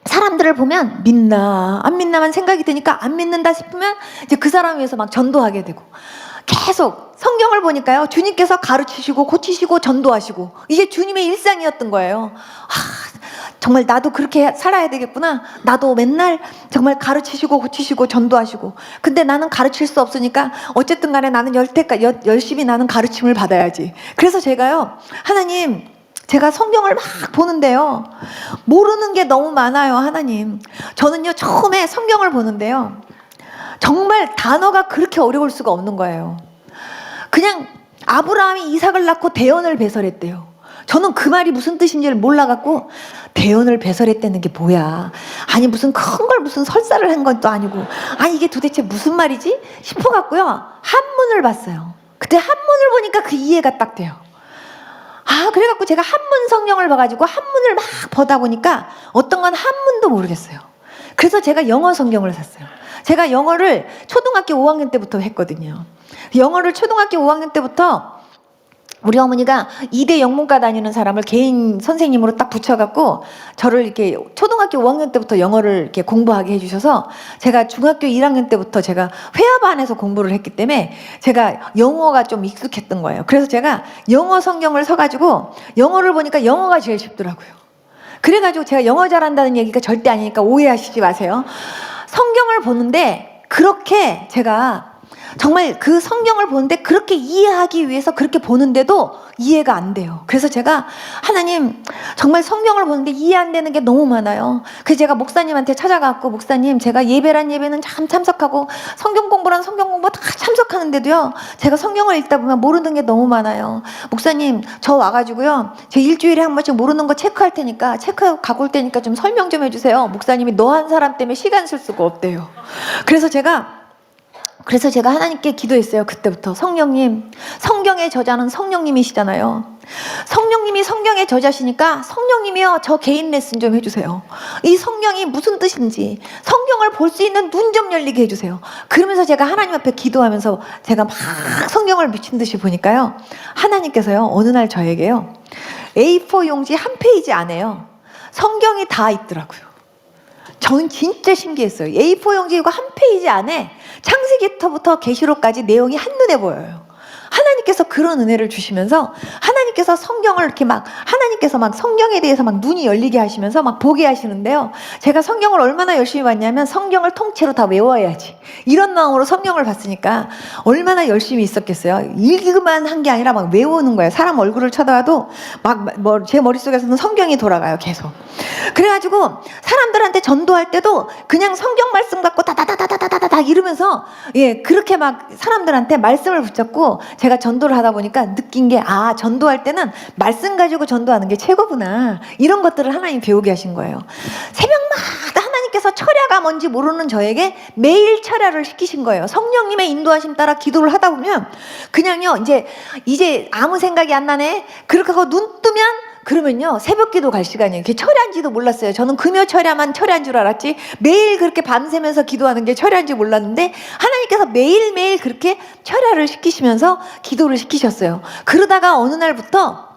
사람들을 보면 믿나 안 믿나만 생각이 드니까, 안 믿는다 싶으면 이제 그 사람 위해서 막 전도하게 되고, 계속 성경을 보니까요, 주님께서 가르치시고 고치시고 전도하시고, 이게 주님의 일상이었던 거예요. 정말 나도 그렇게 살아야 되겠구나. 나도 맨날 정말 가르치시고 고치시고 전도하시고. 근데 나는 가르칠 수 없으니까 어쨌든 간에 나는 열심히 나는 가르침을 받아야지. 그래서 제가요, 하나님, 제가 성경을 막 보는데요, 모르는 게 너무 많아요. 하나님, 저는요, 처음에 성경을 보는데요, 정말 단어가 그렇게 어려울 수가 없는 거예요. 그냥 아브라함이 이삭을 낳고 대언을 배설했대요. 저는 그 말이 무슨 뜻인지를 몰라갖고, 대언을 배설했다는 게 뭐야, 아니 무슨 큰 걸 무슨 설사를 한 것도 아니고, 아니 이게 도대체 무슨 말이지 싶어갖고요, 한문을 봤어요. 그때 한문을 보니까 그 이해가 딱 돼요. 아, 그래갖고 제가 한문 성경을 봐가지고 한문을 막 보다 보니까 어떤 건 한문도 모르겠어요. 그래서 제가 영어 성경을 샀어요. 제가 영어를 초등학교 5학년 때부터 했거든요. 영어를 초등학교 5학년 때부터 우리 어머니가 2대 영문과 다니는 사람을 개인 선생님으로 딱 붙여갖고 저를 이렇게 초등학교 5학년 때부터 영어를 이렇게 공부하게 해주셔서, 제가 중학교 1학년 때부터 제가 회화반에서 공부를 했기 때문에 제가 영어가 좀 익숙했던 거예요. 그래서 제가 영어 성경을 서가지고 영어를 보니까 영어가 제일 쉽더라고요. 그래가지고 제가 영어 잘한다는 얘기가 절대 아니니까 오해하시지 마세요. 성경을 보는데 그렇게 제가 정말 그 성경을 보는데 그렇게 이해하기 위해서 그렇게 보는데도 이해가 안 돼요. 그래서 제가, 하나님, 정말 성경을 보는데 이해 안 되는 게 너무 많아요. 그래서 제가 목사님한테 찾아가고, 목사님, 제가 예배란 예배는 참 참석하고 성경 공부란 성경 공부 다 참석하는데도요, 제가 성경을 읽다 보면 모르는 게 너무 많아요. 목사님, 저 와가지고요, 제 일주일에 한 번씩 모르는 거 체크할 테니까, 체크하고 갖고 올 테니까 좀 설명 좀 해주세요. 목사님이 너 한 사람 때문에 시간 쓸 수가 없대요. 그래서 제가 하나님께 기도했어요. 그때부터, 성령님, 성경의 저자는 성령님이시잖아요. 성령님이 성경의 저자시니까 성령님이요, 저 개인 레슨 좀 해주세요. 이 성경이 무슨 뜻인지 성경을 볼 수 있는 눈 좀 열리게 해주세요. 그러면서 제가 하나님 앞에 기도하면서 제가 막 성경을 미친 듯이 보니까요, 하나님께서요, 어느 날 저에게요, A4 용지 한 페이지 안에요, 성경이 다 있더라고요. 저는 진짜 신기했어요. A4 용지고 한 페이지 안에 창세기부터 계시록까지 내용이 한눈에 보여요. 하나님께서 그런 은혜를 주시면서, 하나님께서 성경을 이렇게 하나님께서 성경에 대해서 눈이 열리게 하시면서 보게 하시는데요, 제가 성경을 얼마나 열심히 봤냐면, 성경을 통째로 다 외워야지, 이런 마음으로 성경을 봤으니까 얼마나 열심히 있었겠어요. 읽기만 한 게 아니라 외우는 거예요. 사람 얼굴을 쳐다봐도 제 머릿속에서는 성경이 돌아가요, 계속. 그래가지고 사람들한테 전도할 때도 그냥 성경 말씀 갖고 다다다다다다다 이러면서, 그렇게 사람들한테 말씀을 붙잡고 제가 전도를 하다 보니까 느낀 게, 아, 전도할 때는 말씀 가지고 전도하는 게 최고구나, 이런 것들을 하나님 배우게 하신 거예요. 새벽마다 하나님께서 철야가 뭔지 모르는 저에게 매일 철야를 시키신 거예요. 성령님의 인도하심 따라 기도를 하다 보면 그냥요, 이제 아무 생각이 안 나네, 그렇게 하고 눈 뜨면 그러면요 새벽기도 갈 시간이에요. 그게 철야인지도 몰랐어요. 저는 금요 철야만 철야인 줄 알았지 매일 그렇게 밤새면서 기도하는 게 철야인지 몰랐는데 하나님께서 매일매일 그렇게 철야를 시키시면서 기도를 시키셨어요. 그러다가 어느 날부터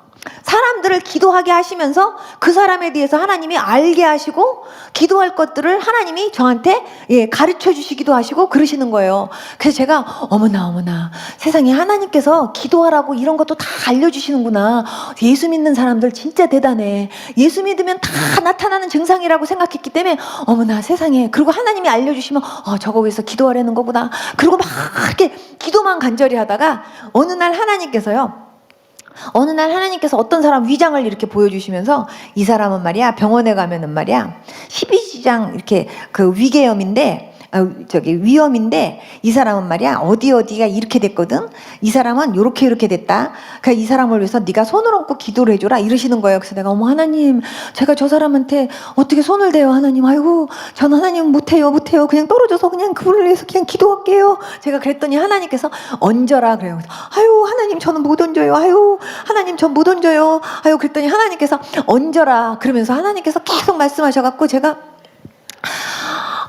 사람들을 기도하게 하시면서 그 사람에 대해서 하나님이 알게 하시고 기도할 것들을 하나님이 저한테 가르쳐 주시기도 하시고 그러시는 거예요. 그래서 제가 어머나 세상에 하나님께서 기도하라고 이런 것도 다 알려주시는구나. 예수 믿는 사람들 진짜 대단해. 예수 믿으면 다 나타나는 증상이라고 생각했기 때문에 어머나 세상에. 그리고 하나님이 알려주시면 저거 위해서 기도하라는 거구나. 그리고 막 이렇게 기도만 간절히 하다가 어느 날 하나님께서 어떤 사람 위장을 이렇게 보여주시면서 이 사람은 말이야 병원에 가면은 말이야 12지장 이렇게 그 위궤염인데 위염인데 이 사람은 말이야 어디가 이렇게 됐거든. 이 사람은 요렇게 됐다. 그러니까 이 사람을 위해서 네가 손을 얹고 기도를 해줘라 이러시는 거예요. 그래서 내가 어머 하나님 제가 저 사람한테 어떻게 손을 대요 하나님. 아이고 전 하나님 못해요 그냥 떨어져서 그냥 그분을 위해서 그냥 기도할게요. 제가 그랬더니 하나님께서 얹어라 그래요. 아유 하나님 저는 못 얹어요. 아유 하나님 전 못 얹어요. 아유 그랬더니 하나님께서 얹어라 그러면서 하나님께서 계속 말씀하셔갖고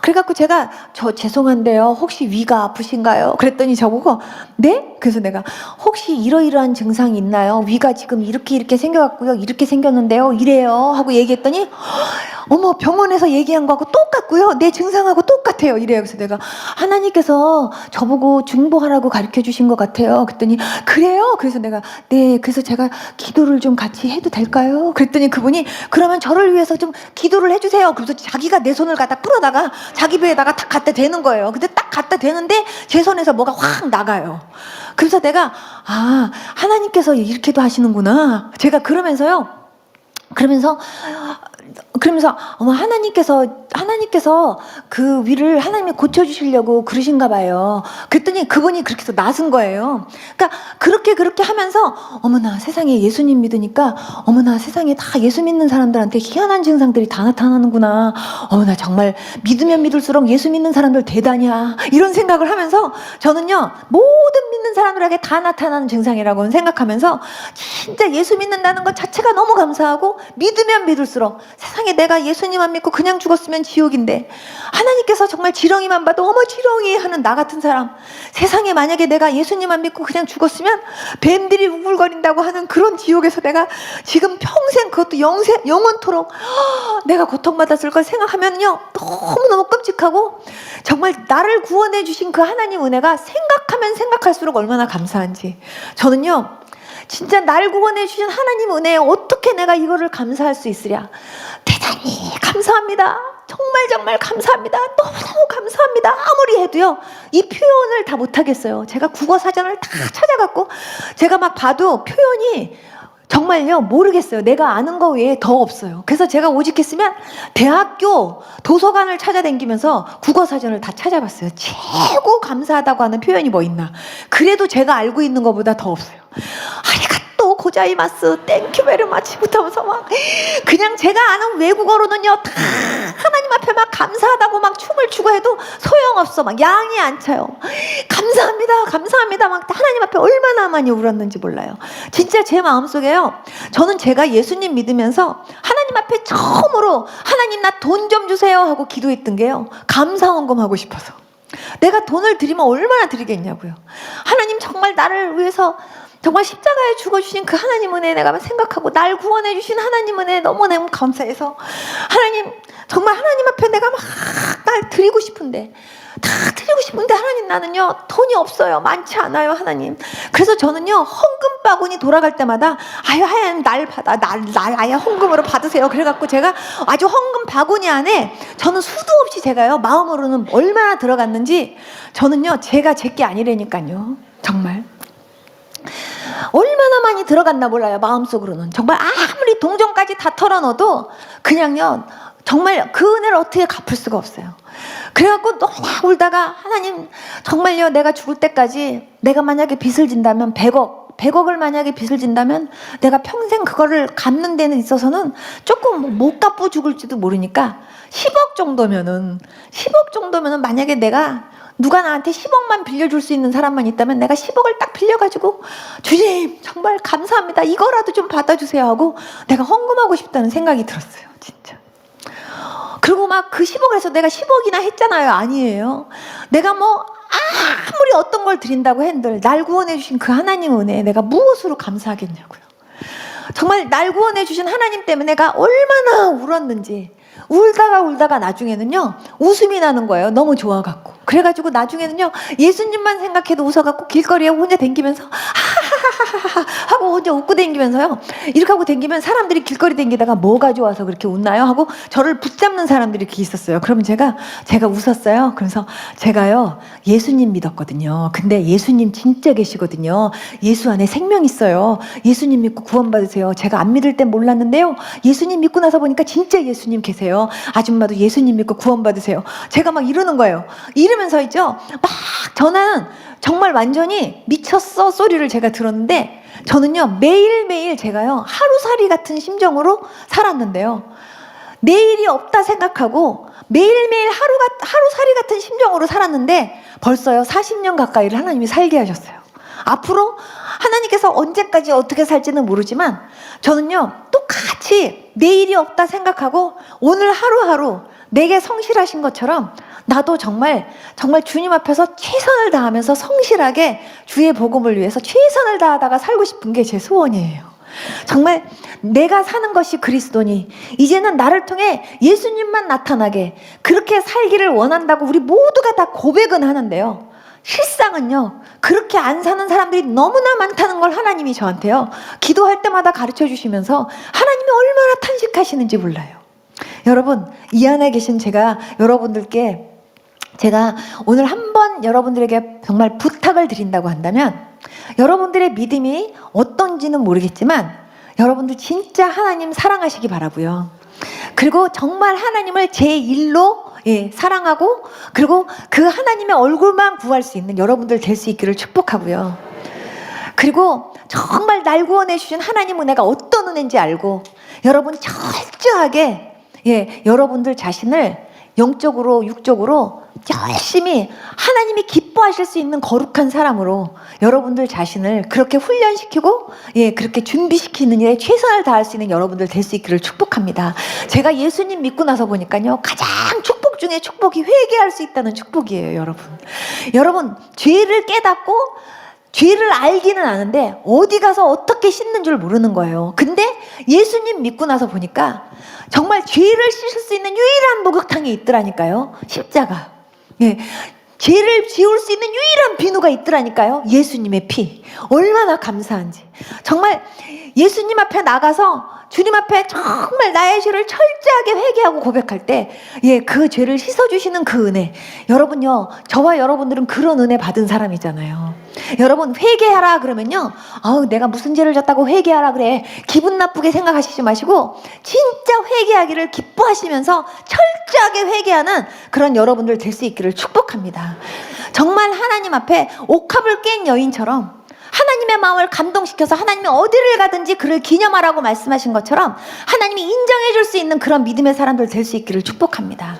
그래갖고 제가 저 죄송한데요 혹시 위가 아프신가요? 그랬더니 저보고 네? 그래서 내가 혹시 이러이러한 증상이 있나요? 위가 지금 이렇게 생겨갖고요 이렇게 생겼는데요 이래요 하고 얘기했더니 어머 병원에서 얘기한 거하고 똑같고요 내 증상하고 똑같아요 이래요. 그래서 내가 하나님께서 저보고 중보하라고 가르쳐 주신 것 같아요. 그랬더니 그래요? 그래서 내가 네 그래서 제가 기도를 좀 같이 해도 될까요? 그랬더니 그분이 그러면 저를 위해서 좀 기도를 해주세요. 그래서 자기가 내 손을 갖다 끌어다가 자기 배에다가 딱 갖다 대는 거예요. 근데 딱 갖다 대는데 제 손에서 뭐가 확 나가요. 그래서 내가 하나님께서 이렇게도 하시는구나. 제가 그러면서 어머 하나님께서 그 위를 하나님이 고쳐주시려고 그러신가 봐요. 그랬더니 그분이 그렇게 해서 나선 거예요. 그러니까 그렇게 하면서 어머나 세상에 예수님 믿으니까 어머나 세상에 다 예수 믿는 사람들한테 희한한 증상들이 다 나타나는구나. 어머나 정말 믿으면 믿을수록 예수 믿는 사람들 대단이야. 이런 생각을 하면서 저는요 모든 믿는 사람들에게 다 나타나는 증상이라고 생각하면서 진짜 예수 믿는다는 것 자체가 너무 감사하고 믿으면 믿을수록 세상에 내가 예수님 안 믿고 그냥 죽었으면 지옥인데 하나님께서 정말 지렁이만 봐도 어머 지렁이 하는 나 같은 사람 세상에 만약에 내가 예수님 안 믿고 그냥 죽었으면 뱀들이 우글거린다고 하는 그런 지옥에서 내가 지금 평생 그것도 영원토록 내가 고통받았을 걸 생각하면요 너무너무 끔찍하고 정말 나를 구원해 주신 그 하나님 은혜가 생각하면 생각할수록 얼마나 감사한지 저는요 진짜 나를 구원해 주신 하나님 은혜에 어떻게 내가 이거를 감사할 수 있으랴. 대단히 감사합니다. 정말 감사합니다. 너무너무 감사합니다. 아무리 해도요 이 표현을 다 못하겠어요. 제가 국어 사전을 다 찾아갖고 제가 막 봐도 표현이 정말요 모르겠어요. 내가 아는 거 외에 더 없어요. 그래서 제가 오직했으면 대학교 도서관을 찾아다니면서 국어사전을 다 찾아봤어요. 최고 감사하다고 하는 표현이 뭐 있나. 그래도 제가 알고 있는 것보다 더 없어요. 아리가또 고자이마스 땡큐 베리 마치부터 하면서 막 그냥 제가 아는 외국어로는요 다 하나님 앞에 막 감사하다고 막 춤을 추고 해도 소용없어. 막 양이 안 차요. 감사합니다 막 하나님 앞에 얼마나 많이 울었는지 몰라요. 진짜 제 마음속에요 저는 제가 예수님 믿으면서 하나님 앞에 처음으로 하나님 나 돈 좀 주세요 하고 기도했던 게요 감사원금 하고 싶어서. 내가 돈을 드리면 얼마나 드리겠냐고요. 하나님 정말 나를 위해서 정말 십자가에 죽어주신 그 하나님 은혜 내가 생각하고 날 구원해 주신 하나님 은혜 너무너무 감사해서 하나님 정말 하나님 앞에 내가 막 날 드리고 싶은데 다 드리고 싶은데 하나님 나는요 돈이 없어요. 많지 않아요 하나님. 그래서 저는요 헌금 바구니 돌아갈 때마다 아유 하나님 날 받아 날 아예 헌금으로 받으세요. 그래갖고 제가 아주 헌금 바구니 안에 저는 수도 없이 제가요 마음으로는 얼마나 들어갔는지 저는요 제가 제게 아니라니까요 정말 얼마나 많이 들어갔나 몰라요. 마음속으로는 정말 아무리 동전까지 다 털어넣어도 그냥요 정말 그 은혜를 어떻게 갚을 수가 없어요. 그래갖고 너무 울다가 하나님 정말요 내가 죽을 때까지 내가 만약에 빚을 진다면 100억을 만약에 빚을 진다면 내가 평생 그거를 갚는 데는 있어서는 조금 못 갚고 죽을지도 모르니까 10억 정도면은 만약에 내가 누가 나한테 10억만 빌려줄 수 있는 사람만 있다면 내가 10억을 딱 빌려가지고 주님 정말 감사합니다, 이거라도 좀 받아주세요 하고 내가 헌금하고 싶다는 생각이 들었어요, 진짜. 그리고 막 그 10억에서 내가 10억이나 했잖아요. 아니에요. 내가 뭐 아무리 어떤 걸 드린다고 한들 날 구원해 주신 그 하나님 은혜에 내가 무엇으로 감사하겠냐고요. 정말 날 구원해 주신 하나님 때문에 내가 얼마나 울었는지. 울다가 나중에는요 웃음이 나는 거예요. 너무 좋아갖고. 그래가지고 나중에는요 예수님만 생각해도 웃어갖고 길거리에 혼자 댕기면서 하하하하 하고 혼자 웃고 댕기면서요, 이렇게 하고 댕기면 사람들이 길거리 댕기다가 뭐가 좋아서 그렇게 웃나요 하고 저를 붙잡는 사람들이 이렇게 있었어요. 그러면 제가 웃었어요. 그래서 제가요 예수님 믿었거든요. 근데 예수님 진짜 계시거든요. 예수 안에 생명 있어요. 예수님 믿고 구원받으세요. 제가 안 믿을 땐 몰랐는데요, 예수님 믿고 나서 보니까 진짜 예수님 계세요. 아줌마도 예수님 믿고 구원받으세요. 제가 막 이러는 거예요. 이러면서 있죠, 막 저는 정말 완전히 미쳤어 소리를 제가 들었는데, 저는요 매일매일 제가요 하루살이 같은 심정으로 살았는데요, 내일이 없다 생각하고 매일매일 하루살이 같은 심정으로 살았는데 벌써요 40년 가까이를 하나님이 살게 하셨어요. 앞으로 하나님께서 언제까지 어떻게 살지는 모르지만 저는요 똑같이 내일이 없다 생각하고 오늘 하루하루 내게 성실하신 것처럼 나도 정말 주님 앞에서 최선을 다하면서 성실하게 주의 복음을 위해서 최선을 다하다가 살고 싶은 게 제 소원이에요. 정말 내가 사는 것이 그리스도니 이제는 나를 통해 예수님만 나타나게 그렇게 살기를 원한다고 우리 모두가 다 고백은 하는데요, 실상은요 그렇게 안 사는 사람들이 너무나 많다는 걸 하나님이 저한테요 기도할 때마다 가르쳐 주시면서 하나님이 얼마나 탄식하시는지 몰라요. 여러분, 이 안에 계신 제가 여러분들께 제가 오늘 한번 여러분들에게 정말 부탁을 드린다고 한다면, 여러분들의 믿음이 어떤지는 모르겠지만 여러분들 진짜 하나님 사랑하시기 바라고요. 그리고 정말 하나님을 제1로 사랑하고 그리고 그 하나님의 얼굴만 구할 수 있는 여러분들 될 수 있기를 축복하고요. 그리고 정말 날 구원해 주신 하나님 은혜가 어떤 은혜인지 알고 여러분 철저하게 여러분들 자신을 영적으로 육적으로 열심히 하나님이 기뻐하실 수 있는 거룩한 사람으로 여러분들 자신을 그렇게 훈련시키고 그렇게 준비시키는 일에 최선을 다할 수 있는 여러분들 될 수 있기를 축복합니다. 제가 예수님 믿고 나서 보니까요 가장 축복 중에 축복이 회개할 수 있다는 축복이에요. 여러분 죄를 깨닫고 죄를 알기는 아는데 어디 가서 어떻게 씻는 줄 모르는 거예요. 근데 예수님 믿고 나서 보니까 정말 죄를 씻을 수 있는 유일한 목욕탕이 있더라니까요. 십자가. 죄를 지울 수 있는 유일한 비누가 있더라니까요. 예수님의 피. 얼마나 감사한지. 정말 예수님 앞에 나가서 주님 앞에 정말 나의 죄를 철저하게 회개하고 고백할 때 그 죄를 씻어주시는 그 은혜. 여러분요, 저와 여러분들은 그런 은혜 받은 사람이잖아요. 여러분 회개하라 그러면요, 내가 무슨 죄를 졌다고 회개하라 그래, 기분 나쁘게 생각하시지 마시고 진짜 회개하기를 기뻐하시면서 철저하게 회개하는 그런 여러분들 될 수 있기를 축복합니다. 정말 하나님 앞에 옥합을 깬 여인처럼 하나님의 마음을 감동시켜서 하나님이 어디를 가든지 그를 기념하라고 말씀하신 것처럼 하나님이 인정해 줄 수 있는 그런 믿음의 사람들 될 수 있기를 축복합니다.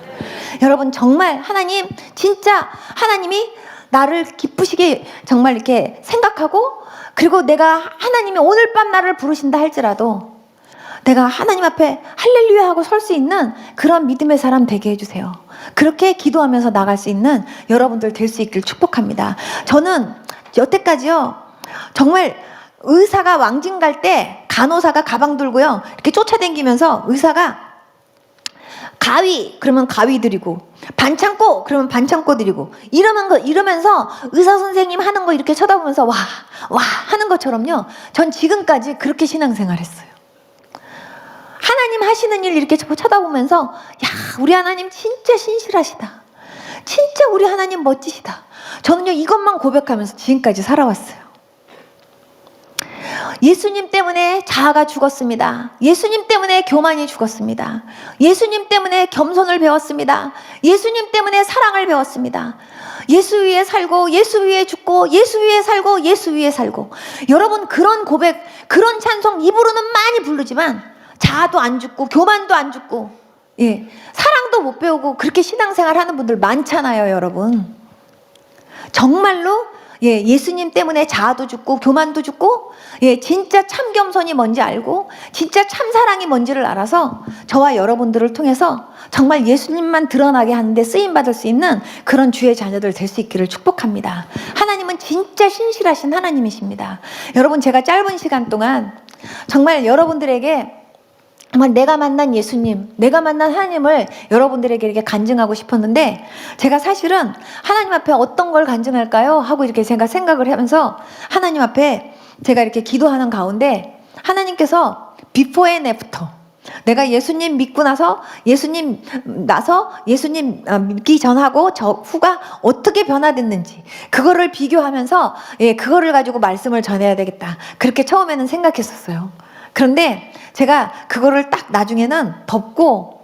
여러분 정말 하나님, 진짜 하나님이 나를 기쁘시게 정말 이렇게 생각하고, 그리고 내가 하나님이 오늘 밤 나를 부르신다 할지라도 내가 하나님 앞에 할렐루야 하고 설 수 있는 그런 믿음의 사람 되게 해주세요. 그렇게 기도하면서 나갈 수 있는 여러분들 될 수 있기를 축복합니다. 저는 여태까지요 정말 의사가 왕진 갈 때 간호사가 가방 들고요 이렇게 쫓아다니면서 의사가 가위 그러면 가위 드리고 반창고 그러면 반창고 드리고 이러면서 의사 선생님 하는 거 이렇게 쳐다보면서 와 하는 것처럼요 전 지금까지 그렇게 신앙생활 했어요. 하나님 하시는 일 이렇게 쳐다보면서 우리 하나님 진짜 신실하시다, 진짜 우리 하나님 멋지시다. 저는요 이것만 고백하면서 지금까지 살아왔어요. 예수님 때문에 자아가 죽었습니다. 예수님 때문에 교만이 죽었습니다. 예수님 때문에 겸손을 배웠습니다. 예수님 때문에 사랑을 배웠습니다. 예수 위에 살고 예수 위에 죽고 예수 위에 살고 예수 위에 살고. 여러분 그런 고백, 그런 찬송 입으로는 많이 부르지만 자아도 안 죽고 교만도 안 죽고 사랑도 못 배우고 그렇게 신앙생활 하는 분들 많잖아요. 여러분 정말로 예수님 때문에 자아도 죽고 교만도 죽고 진짜 참 겸손이 뭔지 알고 진짜 참 사랑이 뭔지를 알아서 저와 여러분들을 통해서 정말 예수님만 드러나게 하는데 쓰임받을 수 있는 그런 주의 자녀들 될 수 있기를 축복합니다. 하나님은 진짜 신실하신 하나님이십니다. 여러분, 제가 짧은 시간 동안 정말 여러분들에게 정말 내가 만난 예수님, 내가 만난 하나님을 여러분들에게 이렇게 간증하고 싶었는데, 제가 사실은 하나님 앞에 어떤 걸 간증할까요? 하고 이렇게 제가 생각을 하면서 하나님 앞에 제가 이렇게 기도하는 가운데 하나님께서 비포 앤 애프터, 내가 예수님 믿고 나서 예수님 믿기 전하고 저 후가 어떻게 변화됐는지 그거를 비교하면서 그거를 가지고 말씀을 전해야 되겠다, 그렇게 처음에는 생각했었어요. 그런데 제가 그거를 딱 나중에는 덮고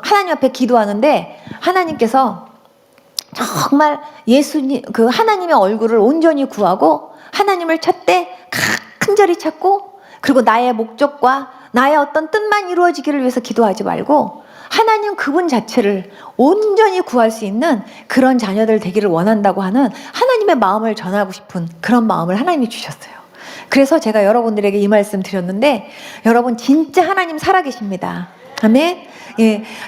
하나님 앞에 기도하는데 하나님께서 정말 예수님 그 하나님의 얼굴을 온전히 구하고 하나님을 찾되 간절히 찾고, 그리고 나의 목적과 나의 어떤 뜻만 이루어지기를 위해서 기도하지 말고 하나님 그분 자체를 온전히 구할 수 있는 그런 자녀들 되기를 원한다고 하는 하나님의 마음을 전하고 싶은 그런 마음을 하나님이 주셨어요. 그래서 제가 여러분들에게 이 말씀 드렸는데, 여러분 진짜 하나님 살아계십니다. 아멘.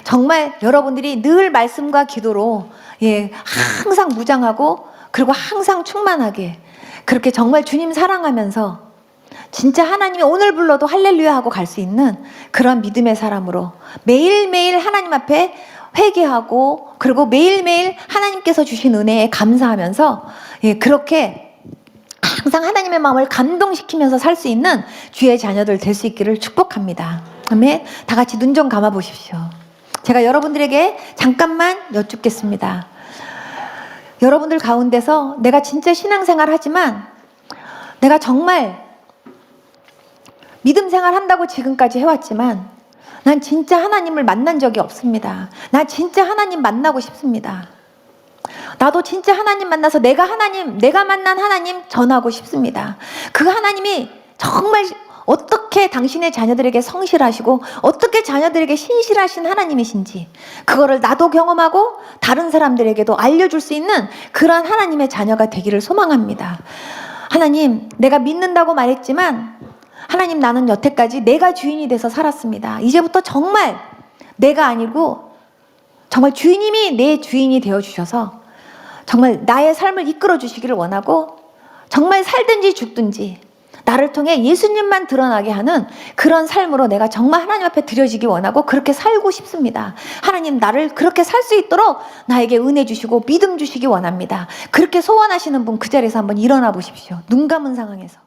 정말 여러분들이 늘 말씀과 기도로 항상 무장하고 그리고 항상 충만하게 그렇게 정말 주님 사랑하면서 진짜 하나님이 오늘 불러도 할렐루야 하고 갈 수 있는 그런 믿음의 사람으로 매일매일 하나님 앞에 회개하고 그리고 매일매일 하나님께서 주신 은혜에 감사하면서 그렇게 항상 하나님의 마음을 감동시키면서 살 수 있는 주의 자녀들 될 수 있기를 축복합니다. 아멘. 다 같이 눈 좀 감아 보십시오. 제가 여러분들에게 잠깐만 여쭙겠습니다. 여러분들 가운데서 내가 진짜 신앙생활 하지만 내가 정말 믿음 생활 한다고 지금까지 해왔지만 난 진짜 하나님을 만난 적이 없습니다. 나 진짜 하나님 만나고 싶습니다. 나도 진짜 하나님 만나서 내가 만난 하나님 전하고 싶습니다. 그 하나님이 정말 어떻게 당신의 자녀들에게 성실하시고 어떻게 자녀들에게 신실하신 하나님이신지 그거를 나도 경험하고 다른 사람들에게도 알려줄 수 있는 그런 하나님의 자녀가 되기를 소망합니다. 하나님, 내가 믿는다고 말했지만 하나님, 나는 여태까지 내가 주인이 돼서 살았습니다. 이제부터 정말 내가 아니고 정말 주님이 내 주인이 되어주셔서 정말 나의 삶을 이끌어 주시기를 원하고 정말 살든지 죽든지 나를 통해 예수님만 드러나게 하는 그런 삶으로 내가 정말 하나님 앞에 드려지기 원하고 그렇게 살고 싶습니다. 하나님, 나를 그렇게 살 수 있도록 나에게 은혜 주시고 믿음 주시기 원합니다. 그렇게 소원하시는 분 그 자리에서 한번 일어나 보십시오. 눈 감은 상황에서.